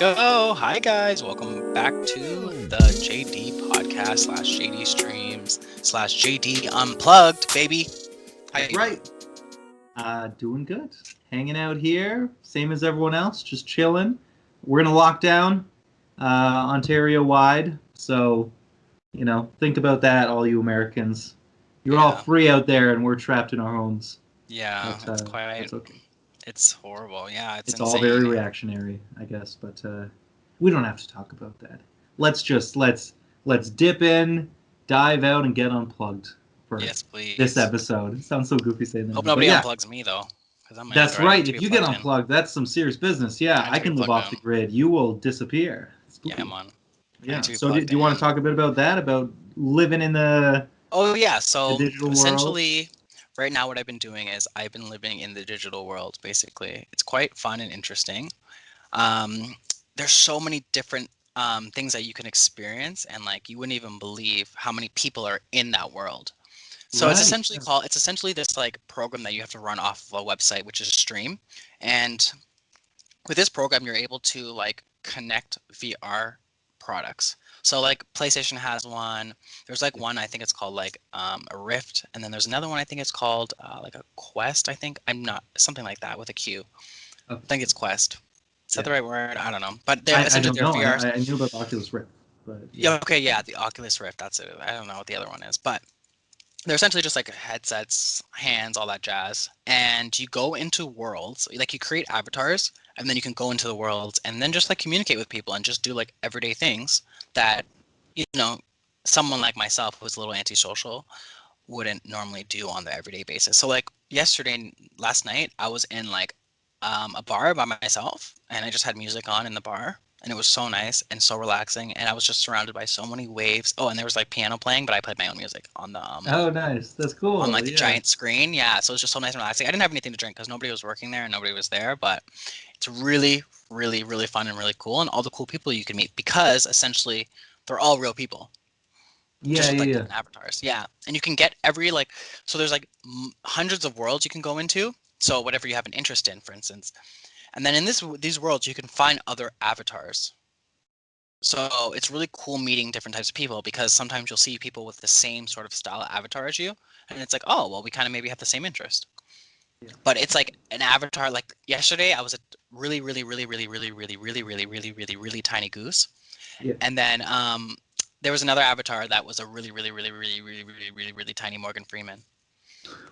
go. Hi, guys. Welcome back to the JD podcast slash JD streams slash JD Unplugged, baby. How you That's right. Doing good. Hanging out here, same as everyone else, just chilling. We're in a lockdown, Ontario-wide. So, think about that, all you Americans. You're all free out there, and we're trapped in our homes. Yeah, But, it's quite. That's okay. It's horrible. Yeah, it's all insane. very reactionary, I guess. But we don't have to talk about that. Let's dip in, dive out, and get unplugged. Yes, please. This episode. It sounds so goofy saying that. Hope nobody unplugs me though. That's right. If you get unplugged, that's some serious business. Yeah, I can live off the grid. You will disappear. Yeah, I'm on. Yeah. So do you want to talk a bit about that? About living in the So the digital essentially, right now what I've been doing is I've been living in the digital world. Basically, it's quite fun and interesting. There's so many different things that you can experience, and like you wouldn't even believe how many people are in that world. So it's essentially this like program that you have to run off of a website, which is a stream. And with this program, you're able to like connect VR products. So like PlayStation has one. There's like one, I think it's called like a Rift. And then there's another one, I think it's called like a Quest, I think. I'm not, something like that with a Q. I think it's Quest. Is that the right word? I don't know. But they're essentially they're VR. I knew about the Oculus Rift. But the Oculus Rift, that's it. I don't know what the other one is. But they're essentially just like headsets, hands, all that jazz. And you go into worlds, like you create avatars, and then you can go into the worlds and then just like communicate with people and just do like everyday things that, someone like myself who's a little antisocial wouldn't normally do on the everyday basis. So like last night, I was in like a bar by myself and I just had music on in the bar. And it was so nice and so relaxing, and I was just surrounded by so many waves. Oh, and there was like piano playing, but I played my own music on the oh, nice, that's cool. On like the giant screen. Yeah, so it was just so nice and relaxing. I didn't have anything to drink because nobody was working there and nobody was there, but it's really, really, really fun and really cool, and all the cool people you can meet because essentially they're all real people. Just like avatars. Yeah, and you can get so there's like hundreds of worlds you can go into. So whatever you have an interest in, for instance. And then in these worlds, you can find other avatars. So it's really cool meeting different types of people because sometimes you'll see people with the same sort of style avatar as you. And it's like, oh, well, we kind of maybe have the same interest. Yeah. But it's like an avatar. Like yesterday, I was a really, really, really, really, really, really, really, really, really, really, really tiny goose. Yeah. And then there was another avatar that was a really, really, really, really, really, really, really, really tiny Morgan Freeman.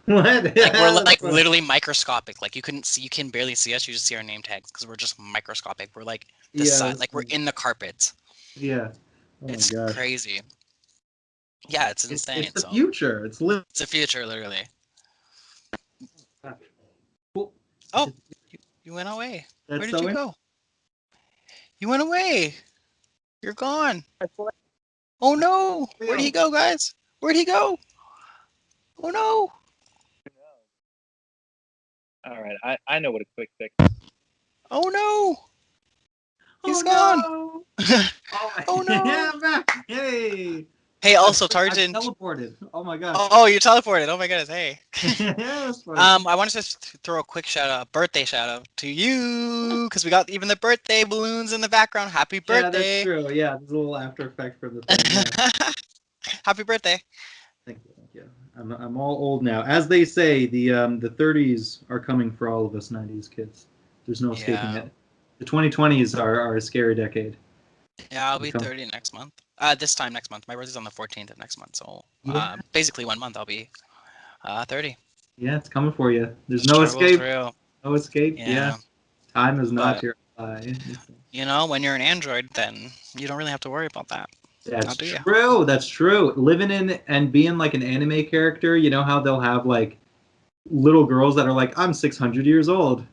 What? Like we're like literally microscopic. Like you can barely see us. You just see our name tags because we're just microscopic. We're like the size, like we're in the carpets. Yeah. Oh it's crazy. Yeah, it's insane. It's the future. It's the future, literally. Oh, you went away. Where did you go? You went away. You're gone. Oh no! Where'd he go, guys? Where'd he go? Oh no! All right, I know what a quick fix is. Oh no! He's gone. No. Oh no! Yeah, I'm back. Hey. Hey, also Tarjan. I teleported. Oh my god. Oh, you teleported. Oh my goodness. Hey. That's funny. I wanted to throw a quick birthday shout out to you because we got even the birthday balloons in the background. Happy birthday! Yeah, that's true. Yeah, there's a little after effect from the thing. Yeah. Happy birthday! Thank you. I'm all old now. As they say, the 30s are coming for all of us 90s kids. There's no escaping it. The 2020s are a scary decade. Yeah, I'll be 30 next month. This time next month. My birthday's on the 14th of next month, so basically 1 month I'll be 30. Yeah, it's coming for you. There's no escape. Real. No escape. Yeah. Time is not your ally. When you're an android, then you don't really have to worry about that. That's true. That's true. Living in and being like an anime character, you know how they'll have like little girls that are like, I'm 600 years old.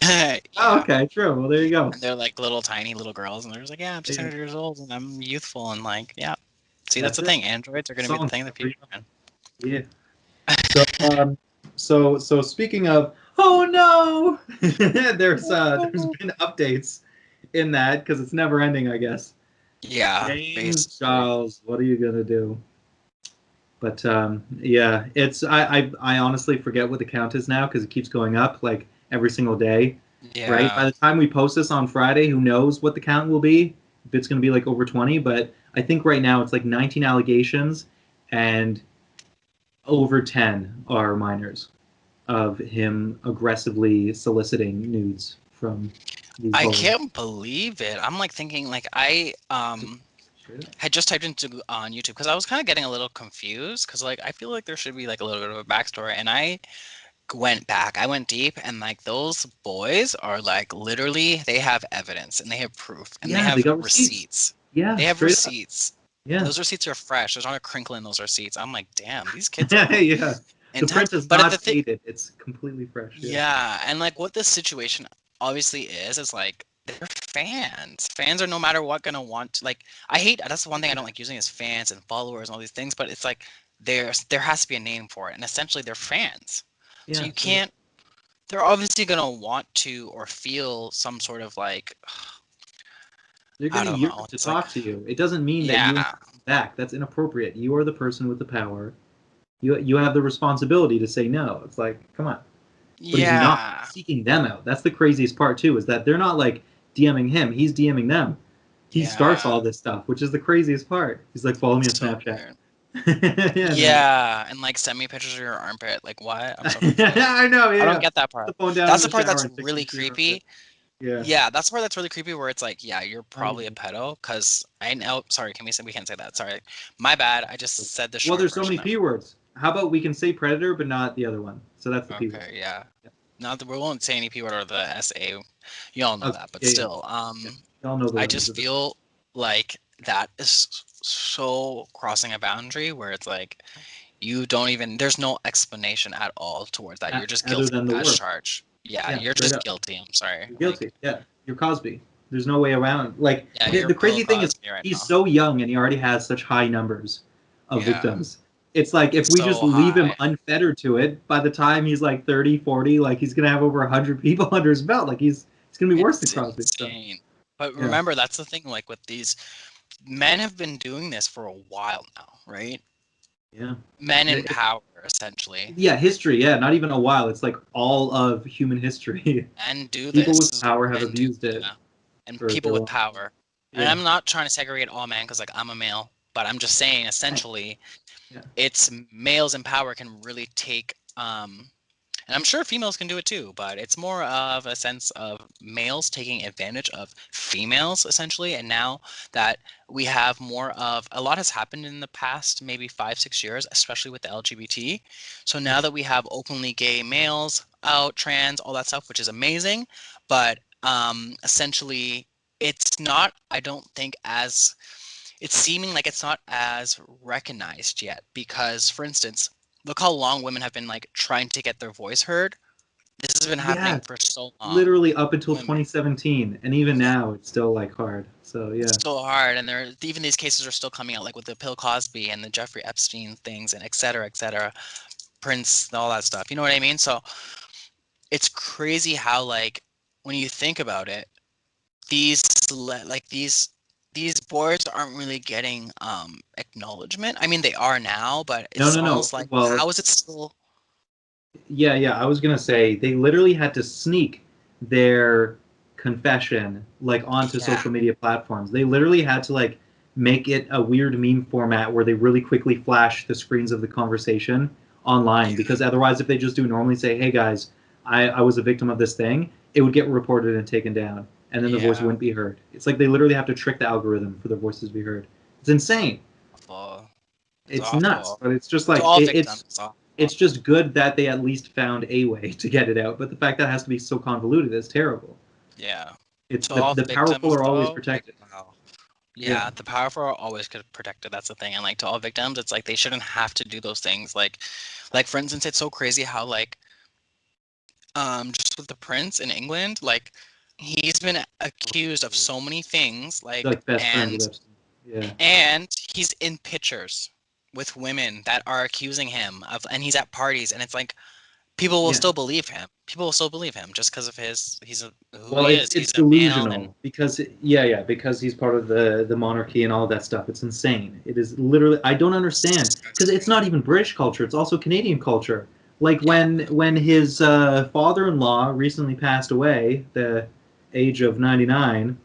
Yeah. Oh, okay, true. Well, there you go. And they're like little tiny little girls, and they're just like, yeah, I'm 600 years old, and I'm youthful, and like, yeah. See, that's the thing. Androids are going to be the thing in the future, man. Yeah. So speaking of, oh no, there's been updates in that because it's never ending, I guess. Yeah. James Charles, what are you gonna do? But it's I honestly forget what the count is now because it keeps going up like every single day. right? By Yeah. the time we post this on Friday, who knows what the count will be? If it's going to be like over 20, but I think right now it's like 19 allegations and over 10 are minors of him aggressively soliciting nudes from these I bullies. can't believe it. I'm like thinking like I Straight up. had just typed into on YouTube because I was kind of getting a little confused because like I feel like there should be like a little bit of a backstory, and I went back. I went deep, and like those boys are like literally they have evidence and they have proof and they Yeah, they have got receipts. receipts. Yeah, They have straight up. receipts. And Yeah. those receipts are fresh. There's not a crinkle in those receipts. I'm like, damn, these kids are Yeah. The intense. print is But at the not thing, dated. It's completely fresh. Yeah. yeah, and like what this situation obviously is like they're fans. Fans are no matter what gonna want like I hate that's the one thing I don't like using is fans and followers and all these things, but it's like there has to be a name for it, and essentially they're fans. So Yeah, you straight up. can't they're obviously gonna want to or feel some sort of like They're I going to don't yearn know. to It's like talk to you. It doesn't mean that you yeah, insist back. That's inappropriate. You are the person with the power. You have the responsibility to say no. It's like, come on. But he's not yeah, seeking them out. That's the craziest part too, is that they're not like DMing him. He's DMing them. He starts yeah. all this stuff, which is the craziest part. He's like, follow me on So Snapchat. weird. Yeah, and then, Yeah, and like send me pictures of your armpit. Like what? I'm so yeah, confused. I know. I don't Yeah, get that put the part. phone down in That's the the part shower that's and take really pictures of it. creepy. Yeah. Yeah, that's the part that's really creepy where it's like, yeah, you're Not probably a even. pedo because I know, sorry, can we say we can't say that. Sorry. My bad. I just said the Well, short there's so version many of p words. How about we can say predator, but not the other one? So that's the p word. okay, yeah. Yeah. Not that we won't say any P word or the SA. You all know Okay. that, but Yeah, yeah, still, yeah. Y'all know the I letters just of it. feel like that is so crossing a boundary where it's like you don't even there's no explanation at all towards that. You're just Other guilty than the as word. charged. Yeah, Yeah, you're straight just up. guilty. I'm sorry. You're Like, guilty. Yeah, you're Cosby. There's no way around. Like yeah, the you're Bill crazy thing is, Cosby right he's now. so young and he already has such high numbers of Yeah, victims. It's like if it's we just so leave him high. unfettered to it, by the time he's like 30, 40, like he's gonna have over 100 people under his belt. Like he's gonna be worse than It's Crosby. So insane. But yeah, remember, that's the thing. Like with these men have been doing this for a while now, right? yeah. Men in It- power, essentially, yeah, history. Yeah, not even a while. It's like all of human history. and do People with this power have and do abused it yeah, and for people their with long. power. And Yeah, I'm not trying to segregate all men because like I'm a male, but I'm just saying essentially yeah. it's males in power can really take and I'm sure females can do it too, but it's more of a sense of males taking advantage of females essentially. And now that we have more of a lot has happened in the past maybe 5, 6 years, especially with the LGBT. So now that we have openly gay males out, trans, all that stuff, which is amazing, but essentially it's not, I don't think, as it's seeming like it's not as recognized yet because for instance look how long women have been like trying to get their voice heard. This has been happening Yeah, for so long. literally up until Women, 2017, and even now it's still like hard. So it's yeah, so hard, and there even these cases are still coming out, like with the Bill Cosby and the Jeffrey Epstein things, and et cetera, Prince, all that stuff. You know what I mean? So it's crazy how like when you think about it, these like these boards aren't really getting acknowledgement. I mean, they are now, but no, it's no, no. almost like Well, how is it still? yeah, yeah. I was gonna say they literally had to sneak their confession like onto Yeah, social media platforms. They literally had to like make it a weird meme format where they really quickly flash the screens of the conversation online yeah, because otherwise, if they just do normally say, "Hey guys, I was a victim of this thing," it would get reported and taken down, and then the voice yeah. wouldn't be heard. It's like they literally have to trick the algorithm for their voices to be heard. It's insane. Awful. It's It's nuts, awful. but it's just To like all victims, it's it's awful. it's just good that they at least found a way to get it out. But the fact that it has to be so convoluted is terrible. Yeah. It's To all the powerful victims, are always though, like, protected. wow. Yeah, Yeah, the powerful are always protected. That's the thing. And like to all victims, it's like they shouldn't have to do those things. Like for instance, it's so crazy how like just with the prince in England, like he's been accused of so many things, they're like like best friends with Epstein. Yeah, and he's in pictures with women that are accusing him of, and he's at parties, and it's like people will yeah. still believe him. People will still believe him just because of who Well, he is. it's He's a male, and delusional because yeah, yeah, because he's part of the monarchy and all that stuff. It's insane. It is literally I don't understand because it's not even British culture. It's also Canadian culture. Like Yeah. when his father-in-law recently passed away, the age of 99.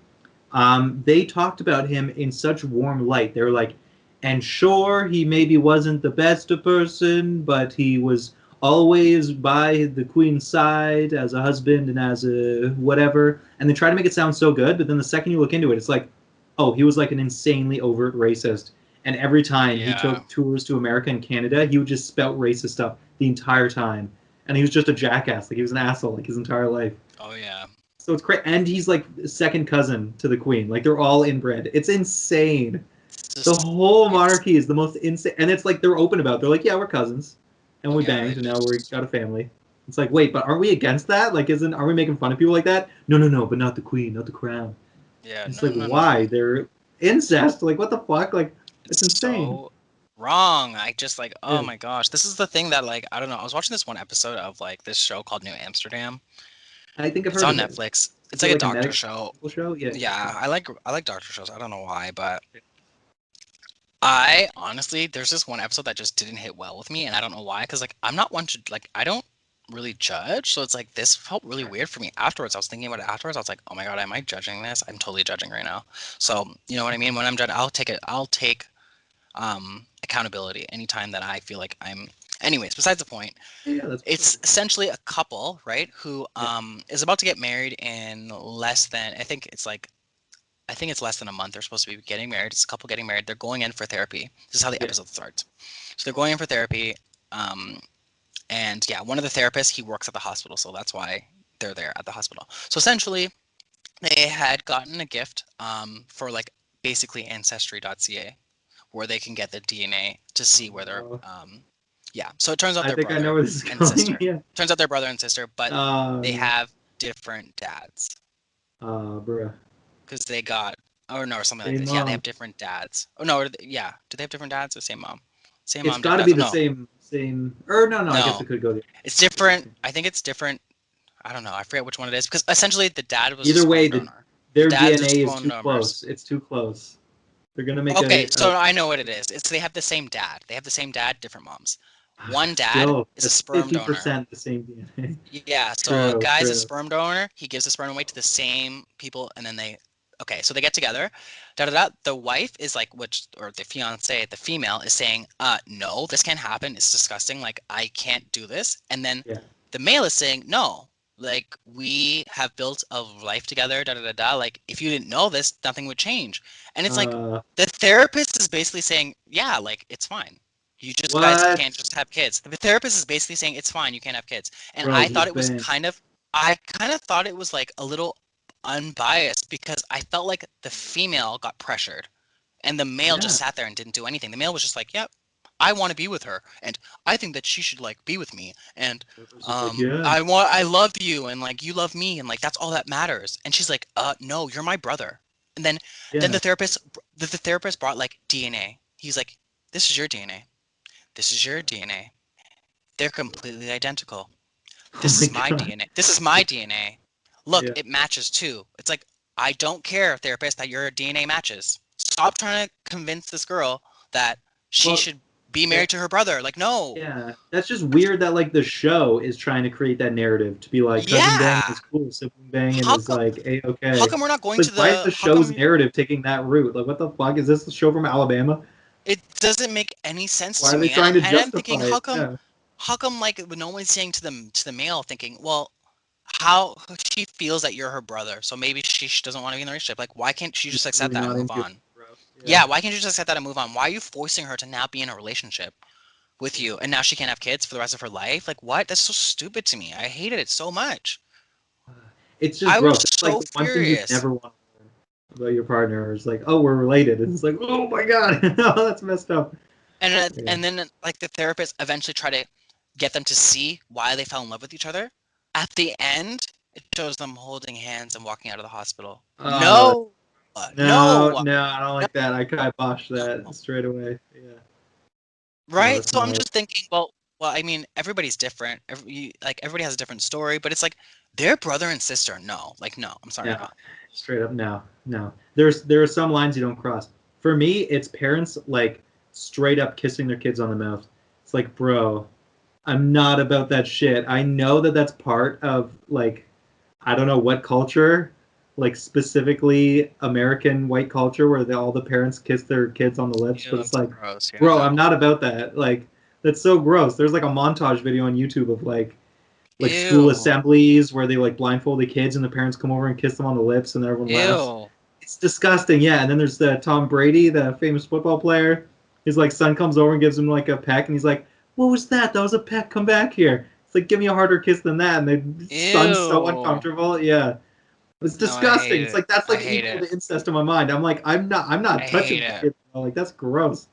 They talked about him in such warm light. They were like, and sure, he maybe wasn't the best of person, but he was always by the queen's side as a husband and as a whatever. And they try to make it sound so good, but then the second you look into it, it's like, oh, he was like an insanely overt racist. And every time he Yeah. took tours to America and Canada, he would just spout racist stuff the entire time. And he was just a jackass. Like he was an asshole like his entire life. Oh yeah. So it's crazy, and he's like second cousin to the queen. Like they're all inbred. It's insane. It's The just whole it's monarchy is the most insane, and it's like they're open about it. They're like, yeah, we're cousins, and we yeah. They banged, and now we just got a family. It's like, wait, but aren't we against that? Like, isn't are we making fun of people like that? No, no, no, but not the queen, not the crown. yeah. It's No, like, no, no, no. why? They're incest. Like, what the fuck? Like, it's It's insane. so wrong. I just like, oh Yeah. my gosh, this is the thing that like I don't know. I was watching this one episode of like this show called New Amsterdam. I think I've It's heard on of it. Netflix. Is It's it like a like a doctor medical show. show? Yeah. Yeah, I like doctor shows. I don't know why, but I honestly, there's this one episode that just didn't hit well with me, and I don't know why. Because like I'm not one to like I don't really judge, so it's like this felt really weird for me afterwards. I was thinking about it afterwards. I was like, oh my god, am I judging this? I'm totally judging right now. So you know what I mean? When I'm judging, I'll take it. I'll take accountability anytime that I feel like I'm. Anyways, besides the point, Yeah, that's it's essentially a couple, right, who yeah. is about to get married in less than I think it's less than a month. They're supposed to be getting married. It's a couple getting married. They're going in for therapy. This is how the Yeah. episode starts. So they're going in for therapy, um, and yeah, one of the therapists he works at the hospital, so that's why they're there at the hospital. So essentially, they had gotten a gift for like basically ancestry.ca, where they can get the DNA to see where they're Uh, yeah. So it turns out I they're think I know brother where this is and going. sister. Yeah. Turns out they're brother and sister, but they Yeah. have different dads Bruh. because they got or no or something like Same this. Yeah, they mom. have different dads. Oh no, yeah. Do they have different dads or same mom? Same It's mom, got different to dads. be Oh, the no, same. Or no. I guess no. it could go the It's different. I think it's different. I don't know. I forget which one it is because essentially the dad was a either way. sperm donor. The Their dads are DNA is sperm too donors. close. It's too close. They're gonna make Okay, so I know what it is. It's they have the same dad. They have the same dad, different moms. One dad still. is a That's sperm donor. 50% the same DNA. Yeah, so a True. guy's a True. sperm donor. He gives the sperm away to the same people, and then they, okay, so they get together. Da da da. The wife is like, which or the fiance, the female is saying, no, this can't happen. It's disgusting. Like I can't do this. And then Yeah. the male is saying, no, like we have built a life together. Da da da da. Like if you didn't know this, nothing would change. And it's like Uh. the therapist is basically saying, yeah, like it's fine. You just guys What? can't just have kids. The therapist is basically saying it's fine. You can't have kids. And Bro, I thought he's it was been. kind of, I kind of thought it was like a little unbiased because I felt like the female got pressured and the male just Yeah. sat there and didn't do anything. The male was just like, yep, I want to be with her and I think that she should like be with me and It's just like yeah. I love you and like you love me and like that's all that matters. And she's like, no, you're my brother. And then Yeah. the therapist brought like DNA. He's like, this is your DNA. This is your DNA. They're completely identical. Oh This my is my god. DNA. This is my DNA. Look, Yeah. it matches too. It's like, I don't care, therapist, that your DNA matches. Stop trying to convince this girl that she Well, should be that married to her brother. Like, no. yeah, that's just weird that like the show is trying to create that narrative to be like cousin banging Yeah. is cool, sibling banging How is come like a how okay. come we're not It's going like to why is the the how show's come narrative taking that route? Like what the fuck is this the show from Alabama? it doesn't make any sense Why to are they me? And trying to and I'm thinking, justify it? Yeah. how come like no one's saying to the male thinking, well, how she feels that you're her brother, so maybe she doesn't want to be in the relationship. Like, why can't she She's just accept really that and not move into it, on? bro. Yeah. Yeah, why can't you just accept that and move on? Why are you forcing her to now be in a relationship with you and now she can't have kids for the rest of her life? Like, what? That's so stupid to me. I hated it so much. It's just I was gross. It's like so the one thing you furious. never want to learn about your partner is like, oh, we're related. And it's like, oh my god, oh, that's messed up. Yeah. And then like the therapist eventually tried to get them to see why they fell in love with each other. At the end, it shows them holding hands and walking out of the hospital. Oh No, no, no, no, I don't no, like that. I kibosh that no. straight away. Yeah. No, Right? that's So I'm not it. just thinking, well, I mean, everybody's different. Like everybody has a different story, but it's like they're brother and sister. No, like no, I'm sorry, No, no. straight up, no, no. There are some lines you don't cross. For me, it's parents like straight up kissing their kids on the mouth. It's like, bro, I'm not about that shit. I know that that's part of like I don't know what culture, like specifically American white culture, where all the parents kiss their kids on the lips. Ew, But it's that's like, gross. Yeah, bro, I'm no. not about that. Like, that's so gross. There's like a montage video on YouTube of like school Ew. assemblies where they like blindfold the kids and the parents come over and kiss them on the lips and everyone laughs. Ew. It's disgusting. Yeah, and then there's Tom Brady, the famous football player. His like son comes over and gives him like a peck, and he's like, "What was that? That was a peck. Come back here." It's like, give me a harder kiss than that. And the son's so Ew. uncomfortable. Yeah, it's No, I hate disgusting. It's it. like that's I like hate equal it. to incest in my mind. I'm I not touching hate the it. kid. Like that's gross.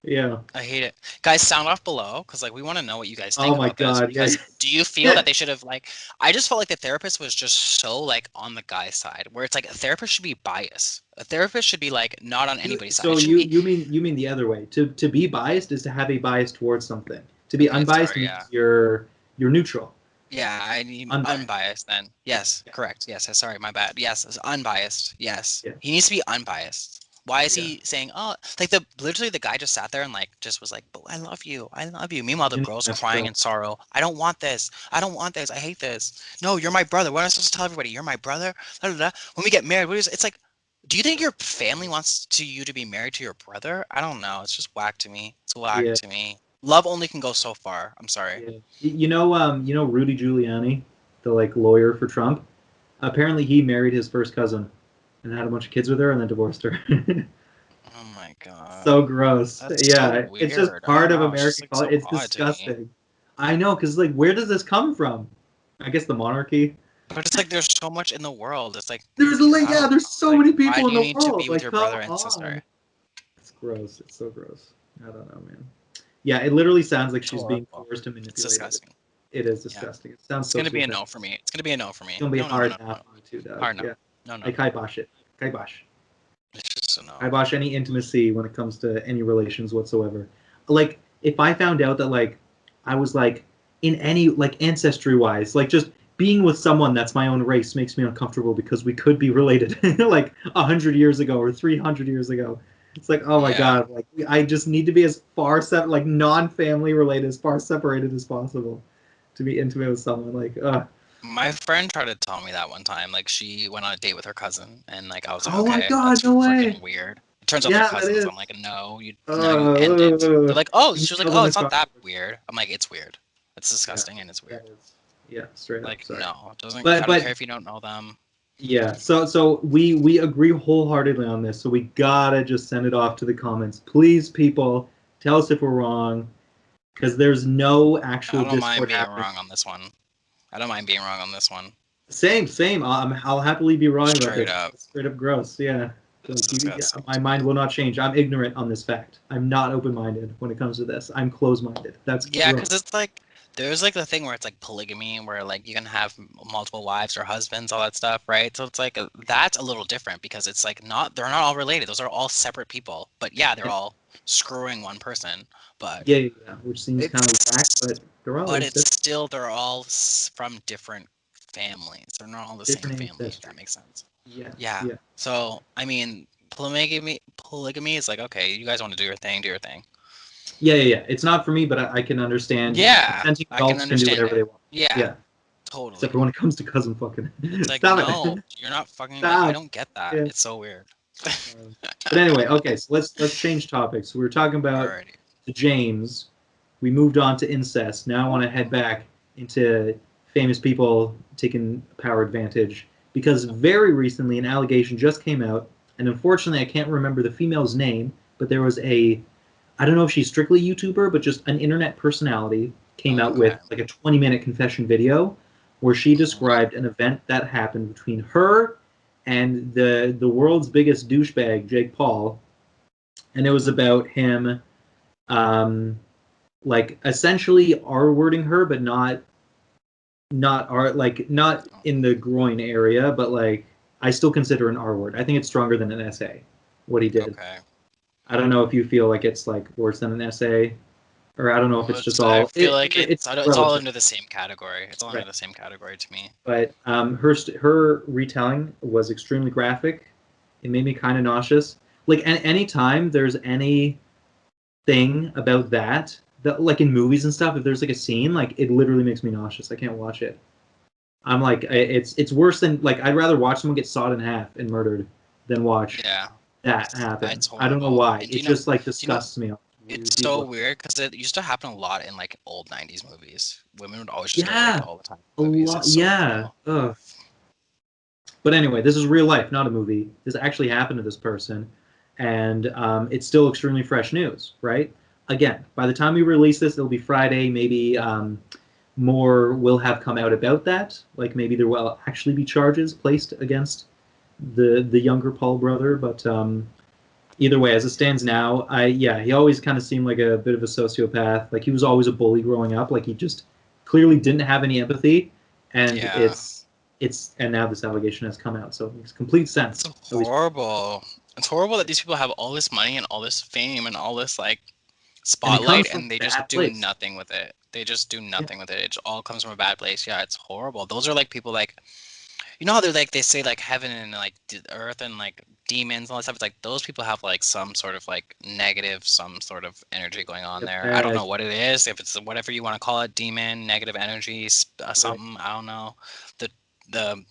Yeah. I hate it. Guys, sound off below because like we want to know what you guys Oh think my about this. god. Yeah. Because do you feel Yeah. that they should have like I just felt like the therapist was just so like on the guy's side where it's like a therapist should be biased. A therapist should be like not on anybody's side. So It shouldn't be you mean the other way. To be biased is to have a bias towards something. To be okay, unbiased sorry, yeah. means you're neutral. Yeah, I need Unbiased. unbiased then. Yes, Yeah. correct. Yes, sorry, my bad. Yes, it's unbiased. Yes. Yeah. He needs to be unbiased. Why is Yeah. he saying, "Oh, like the literally the guy just sat there and like just was like, "But I love you. I love you." Meanwhile, the Didn't girl's mess crying up. in sorrow. "I don't want this. I don't want this. I hate this." "No, you're my brother. What am I supposed to tell everybody? You're my brother?" Da, da, da. When we get married, what is it's like do you think your family wants you to be married to your brother? I don't know. It's just whack to me. It's whack Yeah. to me. Love only can go so far. I'm sorry. Yeah. You know Rudy Giuliani, the like lawyer for Trump. Apparently, he married his first cousin and had a bunch of kids with her, and then divorced her. Oh my god. So gross. That's so Yeah, it's just weird. I don't part of know. It's just American like culture. so It's odd to me. disgusting. I know, because like, where does this come from? I guess the monarchy. But it's like there's so much in the world. It's like I Yeah, don't there's know. so Like many why people do in you the need to world. be with Like, your come brother and on. sister? It's gross. It's so gross. I don't know, man. Yeah, it literally sounds like It's she's being horrible. forced and It's manipulated. disgusting. It is Yeah. disgusting. It sounds It's so gonna be a stupid. no for me. It's gonna be a no for It's me. gonna be No, no, no, hard no, now no. for me too, Doug. Hard no. Yeah, No, no, I no. kibosh it. Kibosh. It's just a no. Kibosh any intimacy when it comes to any relations whatsoever. Like, if I found out that like I was like in any like ancestry wise, like just being with someone that's my own race makes me uncomfortable because we could be related like 100 years ago or 300 years ago. It's like, oh my Yeah. god, like I just need to be as far like non-family related, as far separated as possible to be intimate with someone. Like, My friend tried to tell me that one time. Like she went on a date with her cousin, and like I was like, oh my okay, that's god, no freaking way. weird. It turns out they're Yeah, that cousins. I'm is. like, no, you now you end it. Uh, They're like, oh, you she was like, nailed oh, on the it's not that crossroads. weird. I'm like, it's weird. It's Yeah, disgusting and it's that weird. is. Yeah, straight up. Like, Sorry. no, it doesn't. I don't But care if you don't know them. yeah, so we agree wholeheartedly on this. So we gotta just send it off to the comments, please, people. Tell us if we're wrong, because there's no I actual don't mind Discord being happening. wrong on this one. I don't mind being wrong on this one. Same. I'll happily be wrong about Straight this. up, It's straight up gross. Yeah, it's like yeah, disgusting my to mind me. will not change. I'm ignorant on this fact. I'm not open-minded when it comes to this. I'm closed-minded. That's Yeah, gross. because it's like there's like the thing where it's like polygamy, where like you can have multiple wives or husbands, all that stuff, right? So it's like that's a little different because it's like they're not all related. Those are all separate people. But yeah, they're Yeah, all screwing one person. But yeah, which seems kind of whack, it's but they're all but it's incest, still they're all from different families. They're not all the same different family, if that ancestry. makes sense. Yeah, Yeah. yeah. So I mean, polygamy is like okay, you guys want to do your thing. Yeah. It's not for me, but I can understand. Yeah, Consenting I can adults can do understand whatever it. they want. Yeah, Yeah, except totally. for when it comes to cousin fucking. It's like, Stop no, it. you're not fucking like I Stop. don't get that. Yeah. It's so weird. But anyway, okay. So let's change topics. We were talking about Alrighty. the James. We moved on to incest. Now I want to head back into famous people taking power advantage because very recently an allegation just came out, and unfortunately I can't remember the female's name, but there was I don't know if she's strictly a YouTuber, but just an internet personality came out Okay. with like a 20-minute confession video where she Mhm. described an event that happened between her and the world's biggest douchebag, Jake Paul, and it was about him um, like essentially R-wording her, but not R like not in the groin area, but like I still consider an R word. I think it's stronger than an SA. What he did. Okay. I don't know if you feel like it's like worse than an SA, or I don't know if Well, it's just I all feel like it's all relative, under the same category. It's all under right? the same category to me. But her retelling was extremely graphic. It made me kind of nauseous. Like any time there's any thing about that like in movies and stuff, if there's like a scene, like it literally makes me nauseous. I can't watch it. I'm like, it's worse than like I'd rather watch someone get sawed in half and murdered than watch Yeah, that happen. it's I don't know horrible. why. And It just like disgusts me. it's so weird because it used to happen a lot in like old '90s movies. Women would always just get raped Yeah, all the time a in movies. lot. It's so Yeah. brutal. Ugh. But anyway, this is real life, not a movie. This actually happened to this person, and it's still extremely fresh news, right? Again, by the time we release this, it'll be Friday. Maybe more will have come out about that. Like maybe there will actually be charges placed against the younger Paul brother. But either way, as it stands now, he always kind of seemed like a bit of a sociopath. Like he was always a bully growing up. Like he just clearly didn't have any empathy, and Yeah, and now this allegation has come out, so it makes complete sense. it's horrible. It's horrible that these people have all this money and all this fame and all this like And it comes spotlight, from and they a just bad do place. nothing with it. They just do Yeah. nothing with it. It all comes from a bad place. Yeah, it's horrible. Those are like people like, you know how they're like they say like heaven and like earth and like demons and all that stuff. It's like those people have like some sort of like negative, some sort of energy going on there. I don't know what it is. If it's whatever you want to call it, demon, negative energy, something. I don't know. The the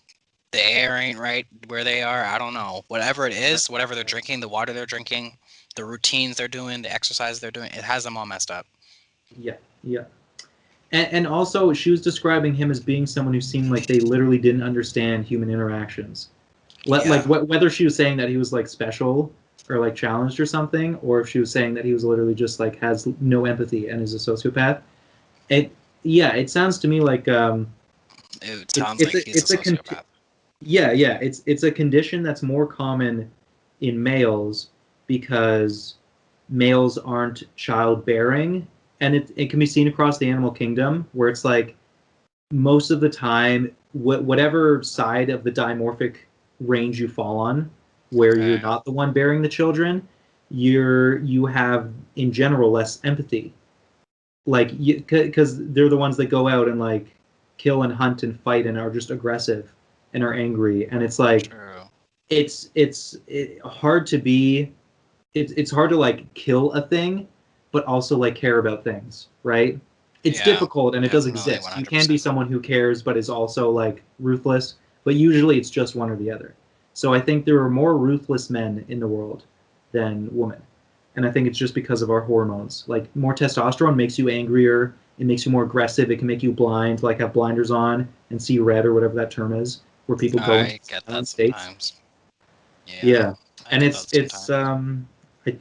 the air ain't right where they are. I don't know. Whatever it is, whatever they're drinking, the water they're drinking, the routines they're doing, the exercise they're doing, it has them all messed up. Yeah, yeah. And also, she was describing him as being someone who seemed like they literally didn't understand human interactions. Like Yeah. whether she was saying that he was like special or like challenged or something, or if she was saying that he was literally just like has no empathy and is a sociopath. It yeah, it sounds to me like It sounds like he's a sociopath. yeah, it's a condition that's more common in males because males aren't childbearing, and it can be seen across the animal kingdom where it's like most of the time whatever side of the dimorphic range you fall on, where you're Okay. not the one bearing the children, you have in general less empathy, like because they're the ones that go out and like kill and hunt and fight and are just aggressive and are angry, and it's like True. it's hard to be it's hard to like kill a thing but also like care about things, right? It's Yeah, difficult and it does definitely, exist. You can be 100%. someone who cares but is also like ruthless, but usually it's just one or the other. So I think there are more ruthless men in the world than women, and I think it's just because of our hormones. Like more testosterone makes you angrier, it makes you more aggressive, it can make you blind, like have blinders on and see red or whatever that term is, where people go into I get that silent states. sometimes. Yeah, Yeah, I and get it's that sometimes.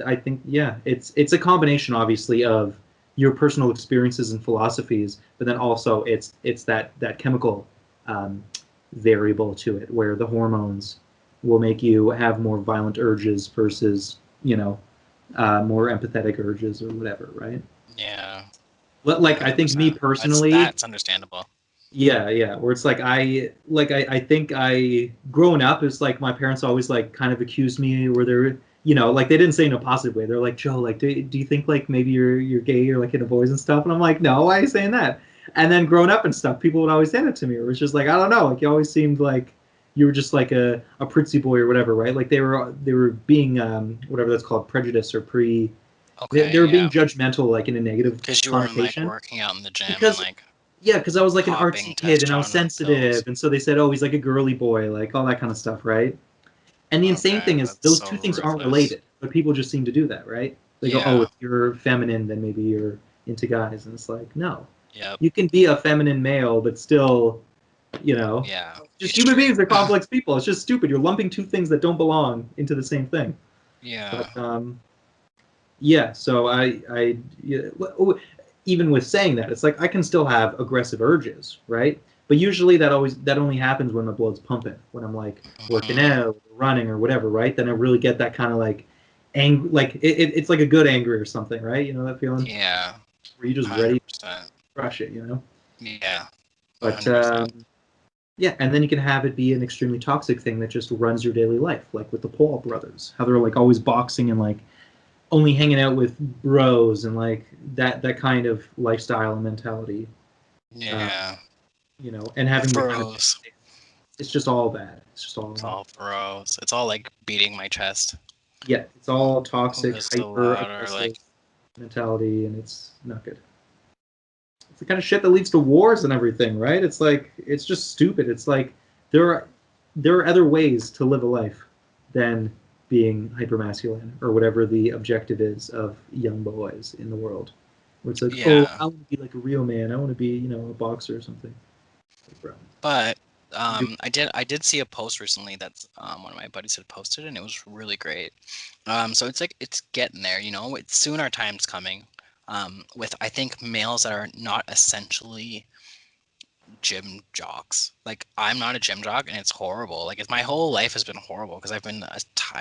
I think yeah, it's a combination obviously of your personal experiences and philosophies, but then also it's that chemical um, variable to it where the hormones will make you have more violent urges versus more empathetic urges or whatever, right? Yeah, But like I think me 100%. personally, That's understandable. yeah, yeah. Where it's like I think I growing up, it's like my parents always like kind of accused me where they're like they didn't say in a positive way. They're like, Joe, like do you think like maybe you're gay or like into boys and stuff? And I'm like, no, why are you saying that? And then growing up and stuff, people would always say that to me. It was just like I don't know, like you always seemed like you were just like a prissy boy or whatever, right? Like they were being whatever that's called, prejudice or they Okay, were being yeah. judgmental like in a negative Because you weren't like connotation working out in the gym and because like yeah, because I was like an popping artsy kid and I was testosterone pills. sensitive, and so they said, "Oh, he's like a girly boy," like all that kind of stuff, right? And the insane Okay, thing is, that's those so two things aren't ruthless. related, but people just seem to do that, right? They go, "Oh, Yeah. if you're feminine, then maybe you're into guys," and it's like, no, Yep. you can be a feminine male, but still, you know, Yeah. Be just human beings straight. are complex people. It's just stupid. You're lumping two things that don't belong into the same thing. Yeah. But yeah, so yeah, even with saying that, it's like I can still have aggressive urges, right? But usually that only happens when my blood's pumping, when I'm like working Hmm. out, running, or whatever, right? Then I really get that kind of like like it's like a good anger or something, right? You know that feeling Yeah. where you're just ready to 100%. crush it, Yeah. But 100%. yeah, and then you can have it be an extremely toxic thing that just runs your daily life, like with the Paul brothers, how they're like always boxing and like only hanging out with bros and like that kind of lifestyle and mentality, uh, Yeah. and having the kind of Bros. it's just all bad. It's just all It's wrong. all bros. It's all like beating my chest. Yeah, it's all Who toxic, is the hyper louder? aggressive. Like mentality, and it's not good. It's the kind of shit that leads to wars and everything, right? It's like it's just stupid. It's like there are there are other ways to live a life than being hypermasculine or whatever the objective is of young boys in the world. Where it's like, oh, Yeah, I want to be like a real man. I want to be, a boxer or something. Like, bro. but Do- I did see a post recently that one of my buddies had posted, and it was really great. So it's like it's getting there, It's soon our time's coming. With I think males that are not essentially gym jocks. Like I'm not a gym jock, and it's horrible. Like it's my whole life has been horrible because I've